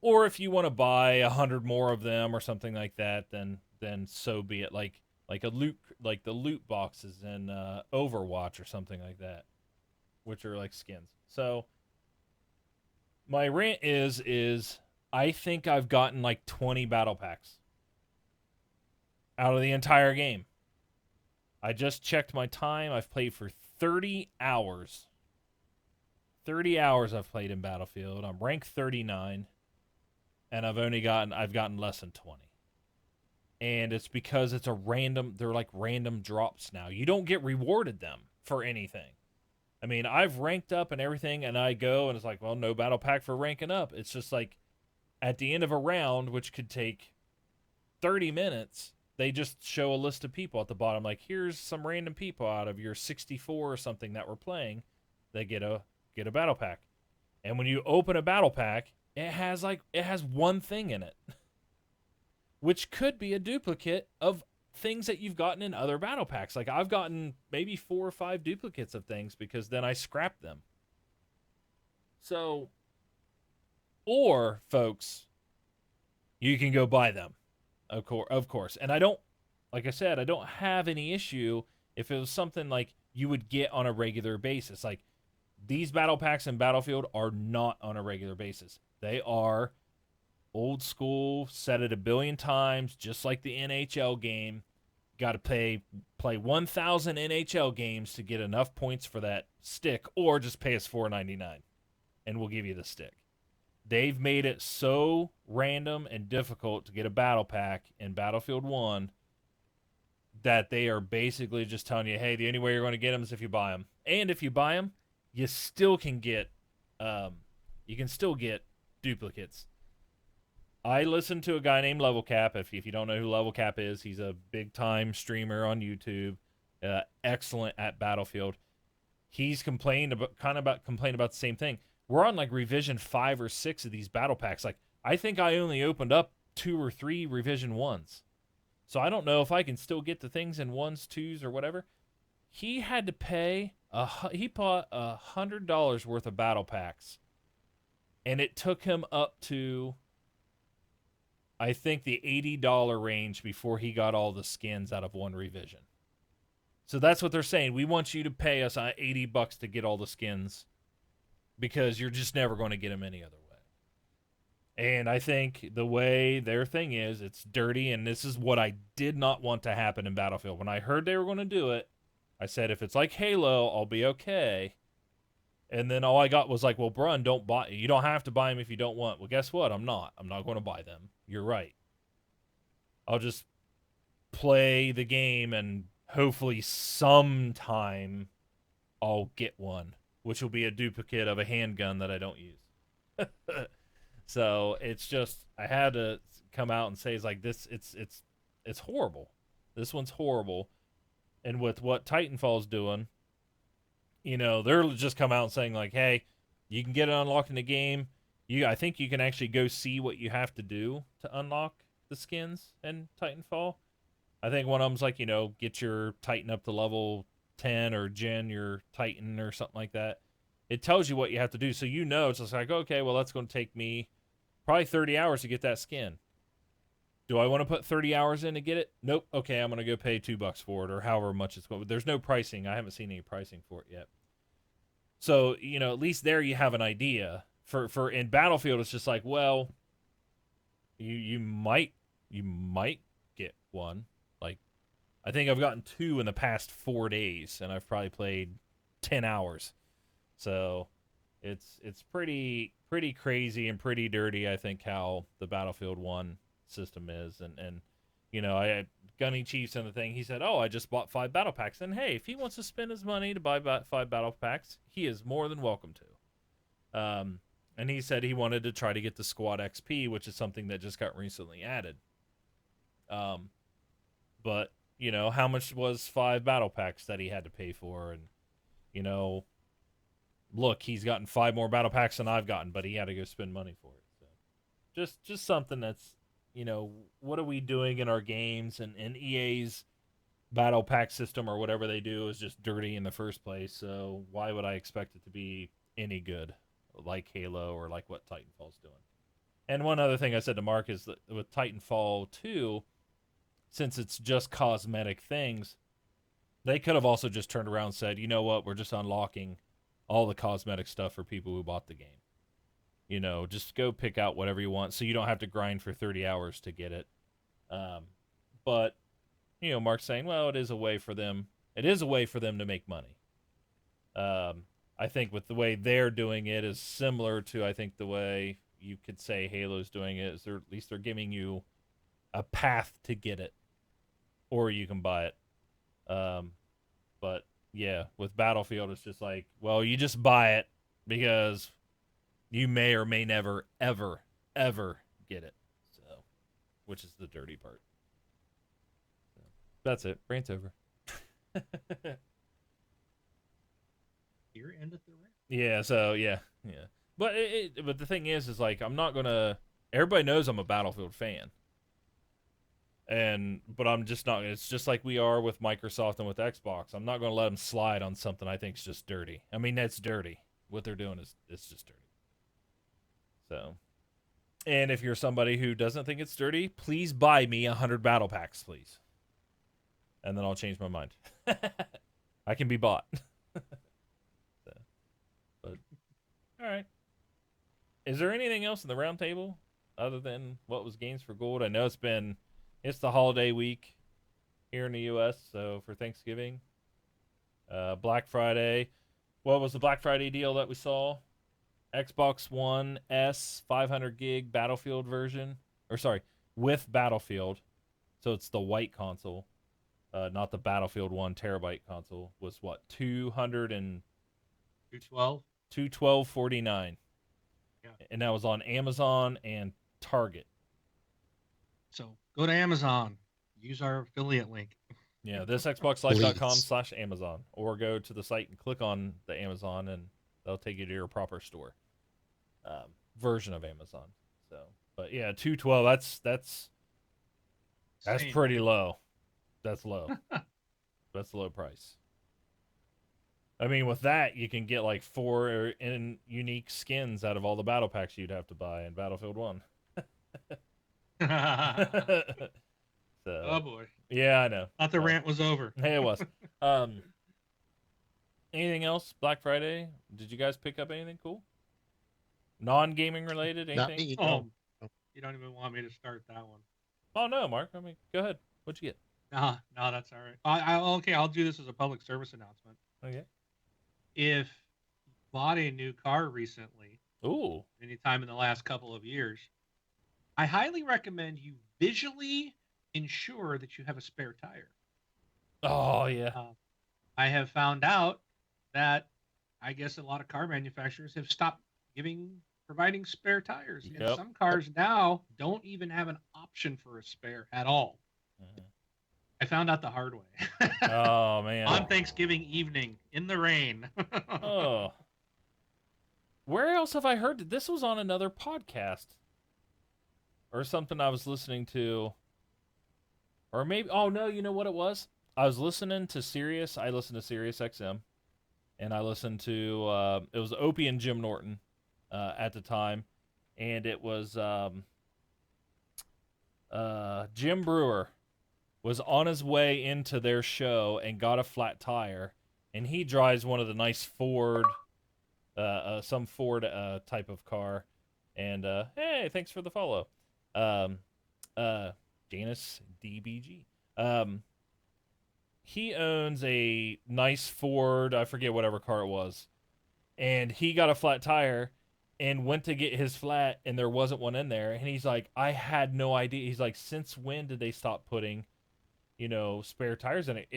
Or if you want to buy 100 more of them or something like that, then so be it. Like the loot boxes in Overwatch or something like that, which are like skins. So my rant is I think I've gotten like 20 battle packs out of the entire game. I just checked my time. I've played for 30 hours. 30 hours I've played in Battlefield. I'm rank 39, and I've gotten less than 20. And it's because they're like random drops now. You don't get rewarded them for anything. I mean, I've ranked up and everything, and I go, and it's like, well, no battle pack for ranking up. It's just like, at the end of a round, which could take 30 minutes, they just show a list of people at the bottom, like, here's some random people out of your 64 or something that we're playing. They get a battle pack. And when you open a battle pack, it has one thing in it. Which could be a duplicate of things that you've gotten in other battle packs. Like, I've gotten maybe 4 or 5 duplicates of things because then I scrapped them. So, or, folks, you can go buy them, of course. And like I said, I don't have any issue if it was something like you would get on a regular basis. Like, these battle packs in Battlefield are not on a regular basis. They are old school, said it a billion times, just like the NHL game. Got to play 1,000 NHL games to get enough points for that stick, or just pay us $4.99, and we'll give you the stick. They've made it so random and difficult to get a battle pack in Battlefield 1 that they are basically just telling you, hey, the only way you're going to get them is if you buy them. And if you buy them, you still can get duplicates. I listened to a guy named Level Cap. If you don't know who Level Cap is, he's a big-time streamer on YouTube, excellent at Battlefield. He's complained about the same thing. We're on like revision 5 or 6 of these battle packs. Like, I think I only opened up 2 or 3 revision 1s. So I don't know if I can still get the things in 1s, 2s, or whatever. He had to pay, he bought $100 worth of battle packs. And it took him up to, I think, the $80 range before he got all the skins out of one revision. So that's what they're saying. We want you to pay us $80 to get all the skins because you're just never going to get them any other way. And I think the way their thing is, it's dirty, and this is what I did not want to happen in Battlefield. When I heard they were going to do it, I said, if it's like Halo, I'll be okay. And then all I got was like, well, Brun, you don't have to buy them if you don't want. Well, guess what? I'm not going to buy them. You're right. I'll just play the game, and hopefully sometime I'll get one, which will be a duplicate of a handgun that I don't use. So it's just, I had to come out and say, it's like this, it's horrible. This one's horrible. And with what Titanfall's doing, they're just come out and saying like, hey, you can get it unlocked in the game. I think you can actually go see what you have to do to unlock the skins in Titanfall. I think one of them's like, get your Titan up to level 10 or gen your Titan or something like that. It tells you what you have to do. So it's just like, okay, well, that's going to take me probably 30 hours to get that skin. Do I want to put 30 hours in to get it? Nope. Okay, I'm going to go pay $2 for it or however much it's going. There's no pricing. I haven't seen any pricing for it yet. So, at least there you have an idea. For in Battlefield, it's just like, well, you might get one. Like, I think I've gotten 2 in the past 4 days, and I've probably played 10 hours. So it's pretty crazy and pretty dirty, I think, how the Battlefield 1 system is. And I had Gunny Chiefs in the thing. He said, "Oh, I just bought 5 battle packs." And hey, if he wants to spend his money to buy 5 battle packs, he is more than welcome to. And he said he wanted to try to get the Squad XP, which is something that just got recently added. But how much was 5 battle packs that he had to pay for? And look, he's gotten 5 more battle packs than I've gotten, but he had to go spend money for it. So just something that's, what are we doing in our games? And EA's battle pack system or whatever they do is just dirty in the first place. So why would I expect it to be any good, like Halo or like what Titanfall's doing? And one other thing I said to Mark is that with Titanfall 2, since it's just cosmetic things, they could have also just turned around and said, you know what, we're just unlocking all the cosmetic stuff for people who bought the game. Just go pick out whatever you want so you don't have to grind for 30 hours to get it. But, Mark's saying, well, it is a way for them to make money. I think with the way they're doing it is similar to, I think, the way you could say Halo's doing it, is at least they're giving you a path to get it, or you can buy it. But yeah, with Battlefield, it's just like, well, you just buy it because you may or may never, ever, ever get it. So, which is the dirty part. So, that's it. Rant's over. Here endeth the rant. Yeah. So yeah. But but the thing is like, I'm not gonna. Everybody knows I'm a Battlefield fan. But I'm just not. It's just like we are with Microsoft and with Xbox. I'm not going to let them slide on something I think is just dirty. I mean, that's dirty. What they're doing it's just dirty. So, and if you're somebody who doesn't think it's dirty, please buy me 100 battle packs, please. And then I'll change my mind. I can be bought. So, but all right. Is there anything else in the round table other than what was games for gold? I know it's the holiday week here in the U.S., so for Thanksgiving, Black Friday. What was the Black Friday deal that we saw? Xbox One S 500 gig Battlefield version. Or sorry, with Battlefield. So it's the white console, not the Battlefield 1 terabyte console. Was what, 212? $212.49. Yeah. And that was on Amazon and Target. So go to Amazon, use our affiliate link. Yeah, thisXboxLife.com/Amazon, or go to the site and click on the Amazon, and they'll take you to your proper store version of Amazon. So, but yeah, 212. That's Same. pretty low. That's low. That's a low price. I mean, with that, you can get like 4 unique skins out of all the battle packs you'd have to buy in Battlefield 1. So, Oh boy. Yeah, I know. Thought the rant was over. Hey, it was. Anything else? Black Friday? Did you guys pick up anything cool? Non-gaming related? Not Anything? me. Oh, No. you don't even want me to start that one. Oh no, Mark. I mean, go ahead. What'd you get? No, that's all right. Okay, I'll do this as a public service announcement. Okay. If you bought a new car recently, Ooh. anytime in the last couple of years, I highly recommend you visually ensure that you have a spare tire. Oh yeah. I have found out that I guess a lot of car manufacturers have stopped providing spare tires. And Yep. some cars now don't even have an option for a spare at all. Mhm. I found out the hard way. Oh man. On Thanksgiving evening in the rain. Oh. Where else have I heard that? This was on another podcast or something I was listening to. Or maybe, oh no, you know what it was? I was listening to Sirius. I listened to Sirius XM. And I listened to, it was Opie and Jim Norton at the time. And it was Jim Brewer was on his way into their show and got a flat tire. And he drives one of the nice Ford, some Ford type of car. And hey, thanks for the follow. Janus DBG. He owns a nice Ford, I forget whatever car it was. and he got a flat tire and went to get his flat and there wasn't one in there, and he's like, I had no idea. He's like, since when did they stop putting, spare tires in it?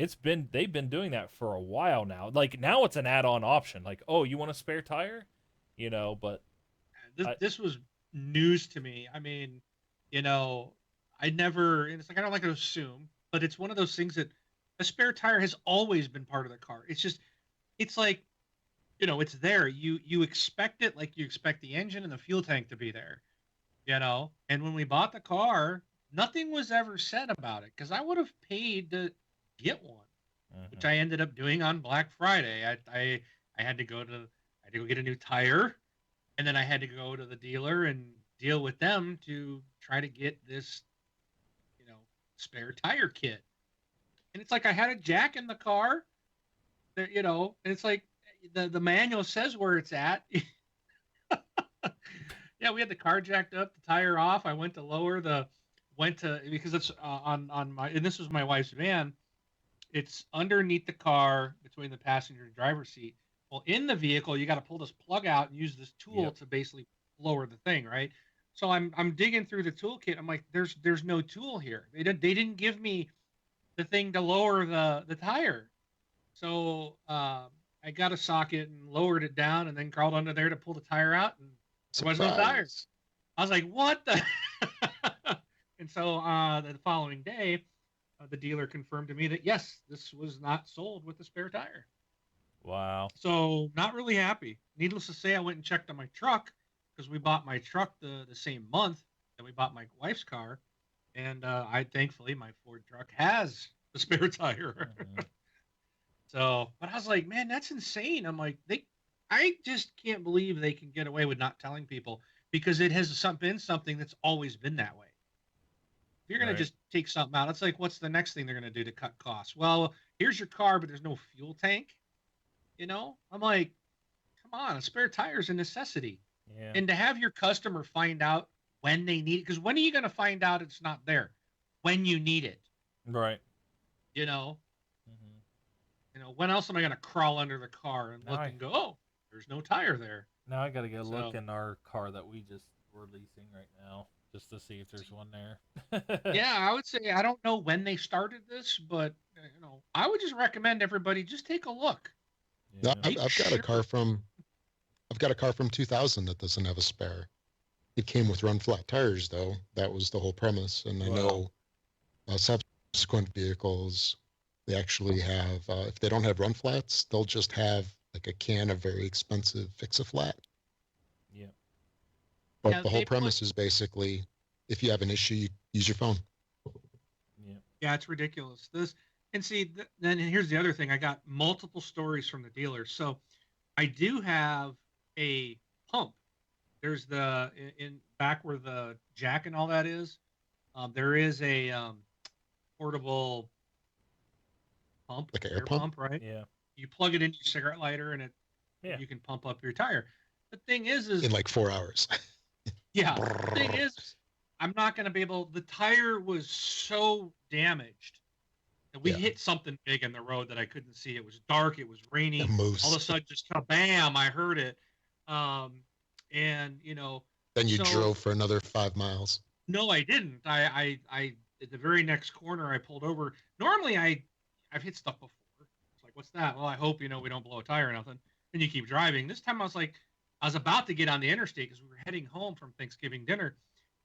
They've been doing that for a while now. Like, now it's an add-on option. Like, oh, you want a spare tire? But This was news to me. I mean, I never, and it's like I don't like to assume, but it's one of those things that a spare tire has always been part of the car. It's like, it's there. You expect it, like you expect the engine and the fuel tank to be there, And when we bought the car, nothing was ever said about it because I would have paid to get one, which I ended up doing on Black Friday. I had to go get a new tire, and then I had to go to the dealer and deal with them to try to get this, spare tire kit. And it's like I had a jack in the car, there, and it's like the manual says where it's at. Yeah, we had the car jacked up, the tire off. I went to because it's on my, and this was my wife's van. It's underneath the car between the passenger and driver's seat. Well, in the vehicle, you got to pull this plug out and use this tool to basically lower the thing, right? So I'm digging through the toolkit. I'm like, there's no tool here. They didn't give me the thing to lower the tire. So I got a socket and lowered it down, and then crawled under there to pull the tire out, and there was no tires. I was like, what the? And so the following day, the dealer confirmed to me that yes, this was not sold with the spare tire. Wow. So not really happy. Needless to say, I went and checked on my truck because we bought my truck the same month that we bought my wife's car, and thankfully my Ford truck has the spare tire. So, but I was like, man, that's insane. I'm like, I just can't believe they can get away with not telling people because it has been something that's always been that way. If you're going to just take something out, it's like, what's the next thing they're going to do to cut costs? Well, here's your car, but there's no fuel tank. I'm like, come on, a spare tire is a necessity. Yeah. And to have your customer find out when they need it, because when are you going to find out it's not there? When you need it. Right. When else am I going to crawl under the car and look and go, oh, there's no tire there? Now I got to go look in our car that we just were leasing right now just to see if there's one there. Yeah, I would say I don't know when they started this, but I would just recommend everybody just take a look. Yeah. No, I've got a car from 2000 that doesn't have a spare. It came with run flat tires though. That was the whole premise. And I know subsequent vehicles, they actually have, if they don't have run flats, they'll just have like a can of very expensive Fix-A-Flat. Yeah. But the whole premise is basically, if you have an issue, you use your phone. Yeah. Yeah, it's ridiculous. Then here's the other thing. I got multiple stories from the dealers. So I do have a pump. There's in back where the jack and all that is. There is a portable pump, like an air pump, right? Yeah. You plug it into your cigarette lighter, and you can pump up your tire. The thing is in like 4 hours. Yeah. The thing is, I'm not going to be able. The tire was so damaged that we hit something big in the road that I couldn't see. It was dark. It was rainy. All of a sudden, just bam! I heard it. Then you drove for another 5 miles. No, I didn't. I at the very next corner, I pulled over. Normally, I've hit stuff before. It's like, what's that? Well, I hope we don't blow a tire or nothing. And you keep driving. This time, I was about to get on the interstate because we were heading home from Thanksgiving dinner,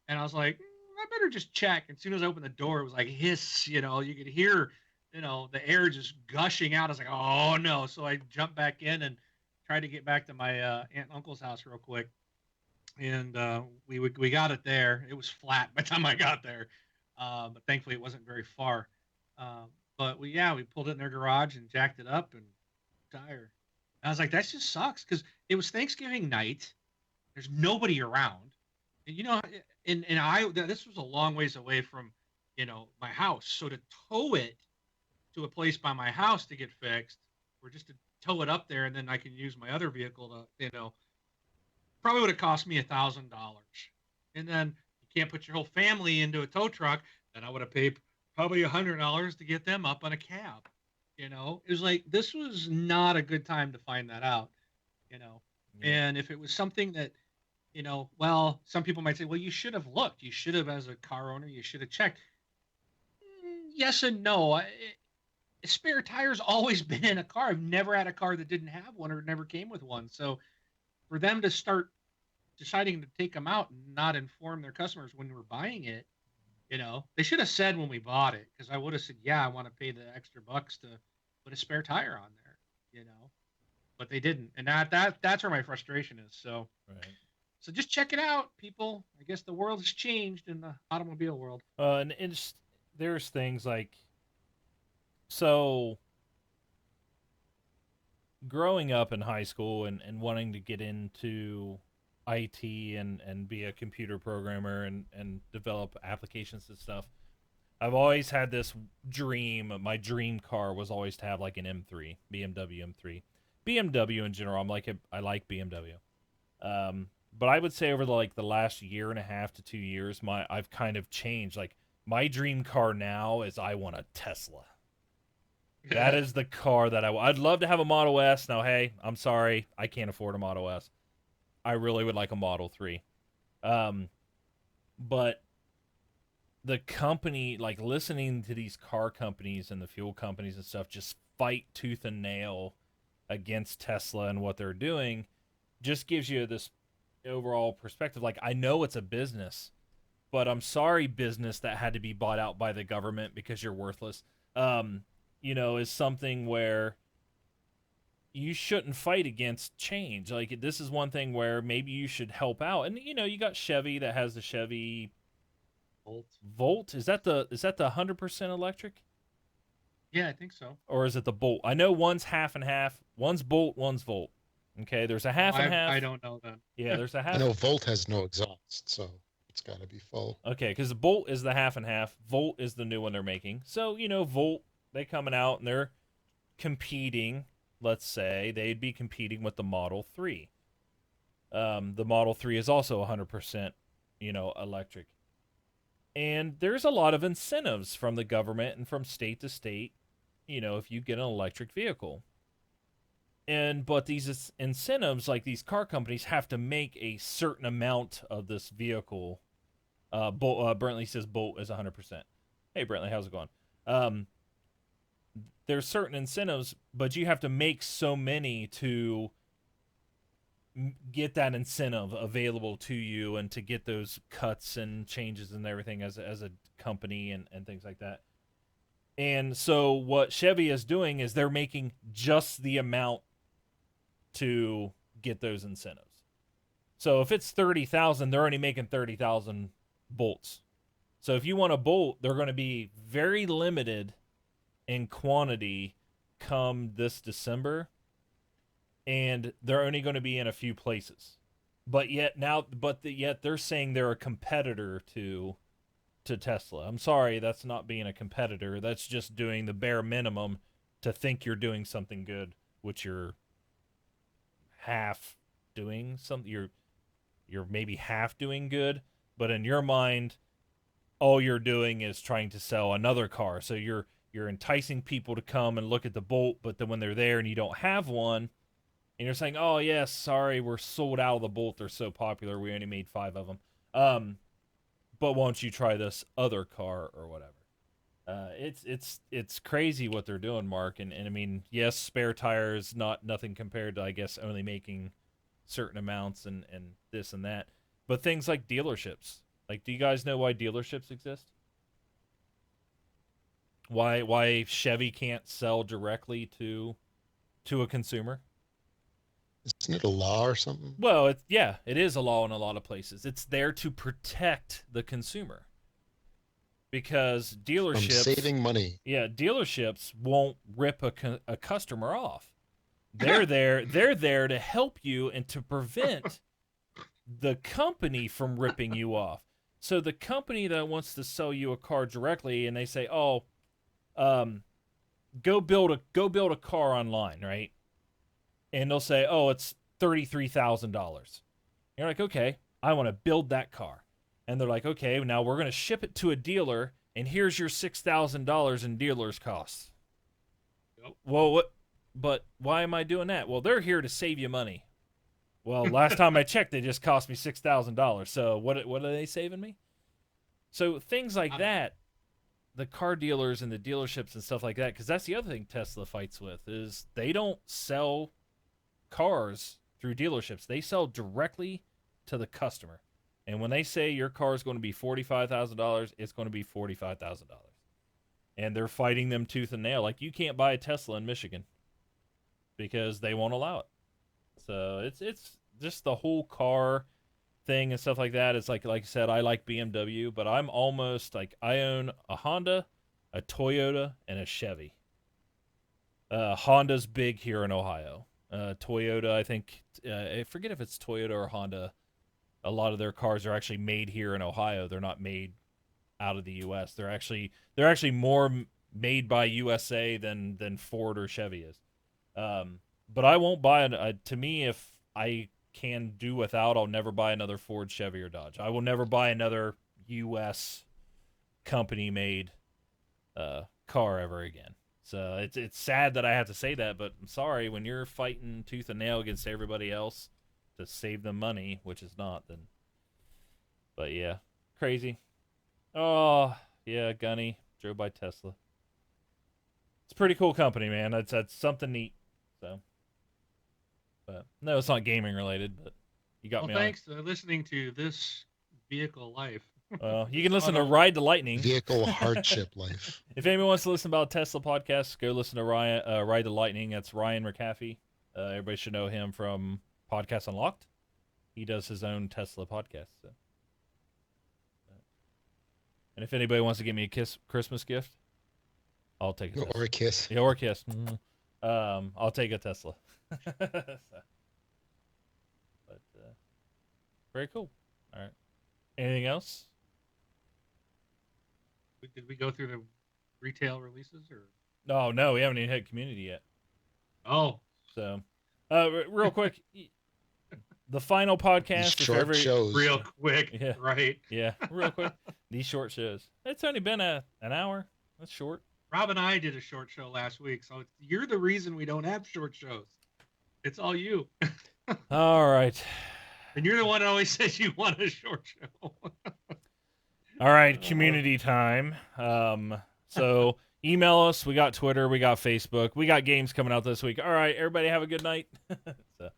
and I was like, I better just check. And as soon as I opened the door, it was like hiss. You could hear, the air just gushing out. I was like, oh no! So I jumped back in and tried to get back to my aunt and uncle's house real quick, and we got it there. It was flat by the time I got there, but thankfully it wasn't very far. But we pulled it in their garage and jacked it up and tire. I was like, that just sucks because it was Thanksgiving night. There's nobody around, and this was a long ways away from, my house. So to tow it to a place by my house to get fixed, or just to tow it up there, and then I can use my other vehicle to, probably would have cost me $1,000. And then you can't put your whole family into a tow truck. Then I would have paid probably $100 to get them up on a cab. It was like, this was not a good time to find that out, Yeah. And if it was something that, well, some people might say, well, you should have looked. You should have, as a car owner, you should have checked. Yes and no. Spare tire's always been in a car. I've never had a car that didn't have one or never came with one. So for them to start deciding to take them out and not inform their customers when we're buying it, they should have said when we bought it, because I would have said, yeah, I want to pay the extra bucks to put a spare tire on there, but they didn't. And that's where my frustration is. So, Right. so just check it out, people. I guess the world has changed in the automobile world. And there's things like, so growing up in high school and wanting to get into IT and be a computer programmer and develop applications and stuff, I've always had this dream. My dream car was always to have like an M3, BMW M3. BMW in general, I like BMW. But I would say over the last year and a half to 2 years, I've kind of changed. Like, my dream car now is I want a Tesla. That is the car that I'd love to have a Model S. Now, hey, I'm sorry, I can't afford a Model S. I really would like a Model 3. But the company, like, listening to these car companies and the fuel companies and stuff just fight tooth and nail against Tesla and what they're doing, just gives you this overall perspective. Like, I know it's a business, but I'm sorry, business that had to be bought out by the government because you're worthless. Is something where you shouldn't fight against change. Like, this is one thing where maybe you should help out. And you got Chevy that has the Chevy Volt. Is that the 100% electric? Yeah, I think so. Or is it the Bolt? I know one's half and half. One's Bolt, one's Volt. Okay, there's a half and half. I don't know then. Yeah, there's a half. I know Volt has no exhaust, so it's got to be full. Okay, because the Bolt is the half and half. Volt is the new one they're making. So, Volt, they coming out and they're competing. Let's say they'd be competing with the Model 3. The Model 3 is also 100%, electric. And there's a lot of incentives from the government and from state to state, if you get an electric vehicle. But these incentives, like these car companies, have to make a certain amount of this vehicle. Brentley says Bolt is 100%. Hey, Brentley, how's it going? There's certain incentives, but you have to make so many to get that incentive available to you and to get those cuts and changes and everything as a company and things like that. And so what Chevy is doing is they're making just the amount to get those incentives. So if it's 30,000, they're only making 30,000 Bolts. So if you want a Bolt, they're going to be very limited in quantity come this December, and they're only going to be in a few places. Yet they're saying they're a competitor to Tesla. I'm sorry, that's not being a competitor. That's just doing the bare minimum to think you're doing something good, which you're half doing something. You're maybe half doing good, but in your mind, all you're doing is trying to sell another car. So you're enticing people to come and look at the Bolt, but then when they're there and you don't have one, and you're saying, "Oh yes, sorry, we're sold out of the Bolt. They're so popular. We only made 5 of them." But why don't you try this other car or whatever? It's crazy what they're doing, Mark. And I mean, yes, spare tires, nothing compared to, I guess, only making certain amounts and this and that. But things like dealerships. Like, do you guys know why dealerships exist? Why Chevy can't sell directly to a consumer? Isn't it a law or something? Well, it is a law in a lot of places. It's there to protect the consumer. Because dealerships... From saving money. Yeah, dealerships won't rip a customer off. They're there to help you and to prevent the company from ripping you off. So the company that wants to sell you a car directly, and they say, "Oh, go build a car online," right? And they'll say, "Oh, it's $33,000." You're like, "Okay, I want to build that car." And they're like, "Okay, now we're going to ship it to a dealer, and here's your $6,000 in dealer's costs." Yep. Well, what? But why am I doing that? Well, they're here to save you money. Well, last time I checked, they just cost me $6,000. So what are they saving me? So things like that, the car dealers and the dealerships and stuff like that, because that's the other thing Tesla fights with, is they don't sell cars through dealerships. They sell directly to the customer. And when they say your car is going to be $45,000, it's going to be $45,000. And they're fighting them tooth and nail. Like, you can't buy a Tesla in Michigan because they won't allow it. So it's just the whole car thing and stuff like that. It's like I said, I like BMW, but I'm almost like, I own a Honda, a Toyota, and a Chevy. Honda's big here in Ohio. Toyota, I think, I forget if it's Toyota or Honda. A lot of their cars are actually made here in Ohio. They're not made out of the U.S. They're actually more made by USA than Ford or Chevy is. But I won't buy to me, if I can do without, I'll never buy another Ford, Chevy, or Dodge. I will never buy another U.S. company-made car ever again. So it's sad that I have to say that, but I'm sorry, when you're fighting tooth and nail against everybody else to save them money, which is not, then. But yeah, crazy. Oh yeah, Gunny drove by Tesla. It's a pretty cool company, man. That's something neat. So, but no, it's not gaming related. But you got me. Thanks for listening to This Vehicle Life. You can listen to Ride the Lightning. Vehicle Hardship Life. If anyone wants to listen about Tesla podcasts, go listen to Ride the Lightning. That's Ryan McAfee. Everybody should know him from Podcast Unlocked. He does his own Tesla podcast. So. And if anybody wants to give me a Christmas gift, I'll take a Tesla. Or a kiss. Yeah, or a kiss. I'll take a Tesla. But very cool. All right. Anything else? Did we go through the retail releases or? No, we haven't even had community yet. Oh, so real quick, the final podcast. Short shows. Real quick, yeah, right? Yeah, real quick. These short shows. It's only been an hour. That's short. Rob and I did a short show last week, so you're the reason we don't have short shows. It's all you. All right. And you're the one that always says you want a short show. All right, community time. So email us. We got Twitter. We got Facebook. We got games coming out this week. All right, everybody have a good night. So,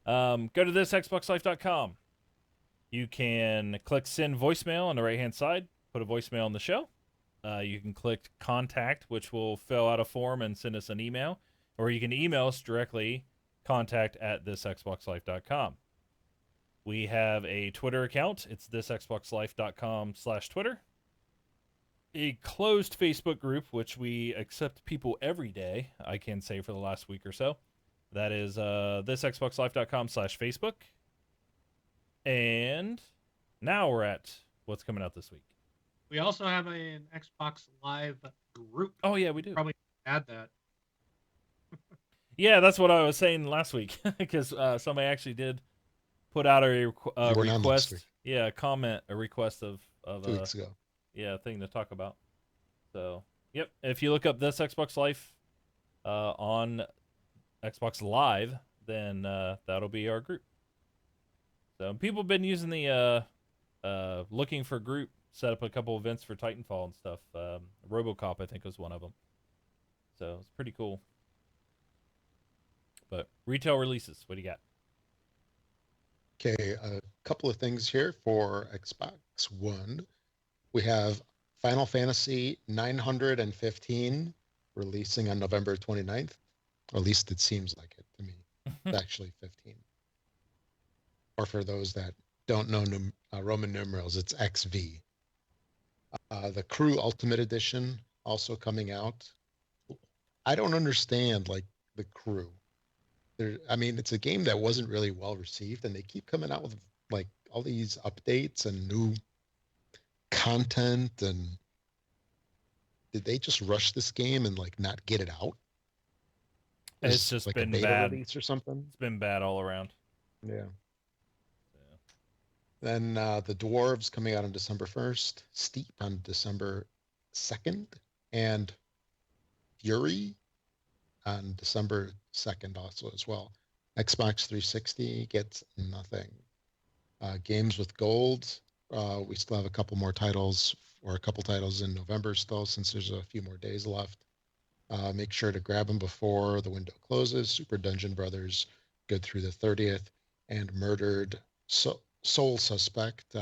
go to thisxboxlife.com. You can click send voicemail on the right-hand side. Put a voicemail on the show. You can click contact, which will fill out a form and send us an email. Or you can email us directly, contact@thisxboxlife.com. We have a Twitter account. It's thisxboxlife.com/Twitter. A closed Facebook group, which we accept people every day, I can say, for the last week or so. That is thisxboxlife.com/Facebook. And now we're at what's coming out this week. We also have an Xbox Live group. Oh, yeah, we do. Probably add that. Yeah, that's what I was saying last week, because somebody actually did put out a request. Yeah, a request of 2 weeks ago. Yeah, a thing to talk about. So, yep. If you look up this Xbox Life on Xbox Live, then that'll be our group. So people have been using the looking for group, set up a couple events for Titanfall and stuff. RoboCop, I think, was one of them. So it's pretty cool. But retail releases, what do you got? Okay, a couple of things here for Xbox One. We have Final Fantasy 915 releasing on November 29th. Or at least it seems like it to me. It's actually 15. Or for those that don't know Roman numerals, it's XV. The Crew Ultimate Edition also coming out. I don't understand, like, the Crew. It's a game that wasn't really well received, and they keep coming out with like all these updates and new content. And did they just rush this game and like not get it out? It's just like been a beta bad release or something. It's been bad all around. Yeah. Then the Dwarves coming out on December 1st, Steep on December 2nd, and Fury on December 2nd also as well. Xbox 360 gets nothing. Games with gold, we still have a couple more titles, or a couple titles in November still, since there's a few more days left. Make sure to grab them before the window closes. Super Dungeon Brothers, good through the 30th, and Murdered Soul Suspect.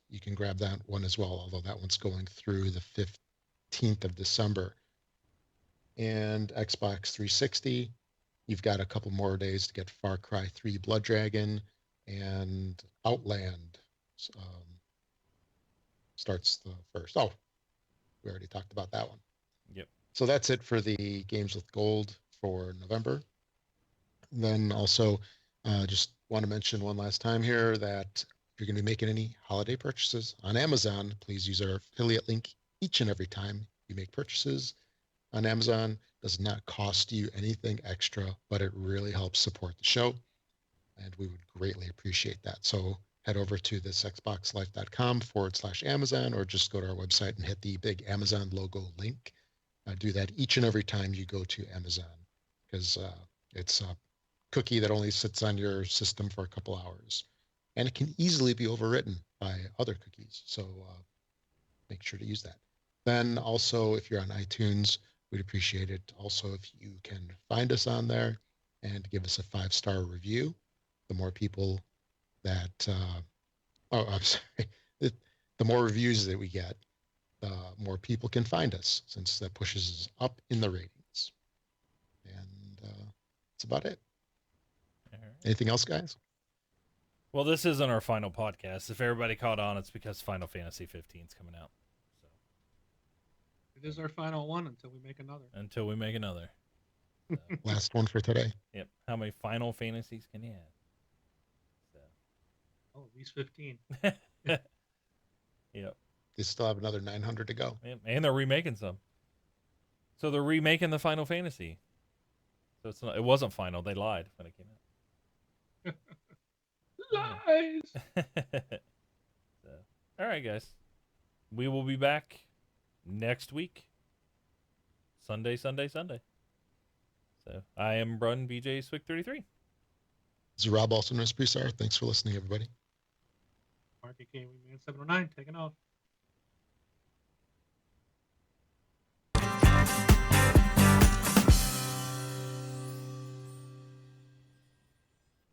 You can grab that one as well, although that one's going through the 15th of December. And Xbox 360, you've got a couple more days to get Far Cry 3 Blood Dragon, and Outland starts the first. Oh, we already talked about that one. Yep. So that's it for the games with gold for November. Then also, just want to mention one last time here that if you're going to be making any holiday purchases on Amazon, please use our affiliate link each and every time you make purchases on Amazon. Does not cost you anything extra, but it really helps support the show, and we would greatly appreciate that. So head over to thisxboxlife.com/Amazon, or just go to our website and hit the big Amazon logo link. Do that each and every time you go to Amazon, because it's a cookie that only sits on your system for a couple hours, and it can easily be overwritten by other cookies. So make sure to use that. Then also, if you're on iTunes, we'd appreciate it also if you can find us on there and give us a 5-star review. The more people that, I'm sorry, the more reviews that we get, the more people can find us, since that pushes us up in the ratings. And that's about it. All right. Anything else, guys? Well, this isn't our final podcast. If everybody caught on, it's because Final Fantasy 15 is coming out. So It is our final one until we make another. until we make another. So, Last one for today. yep. How many Final Fantasies can you have? So, Oh, at least 15. yep. They still have another 900 to go. And they're remaking some. So they're remaking the Final Fantasy. So it wasn't final. They lied when it came out. Lies! So, all right, guys. We will be back next week. Sunday. So I am Brun BJ Swick33. This is Rob Olson, Presar. Thanks for listening, everybody. Market Gateway Man 709 taking off.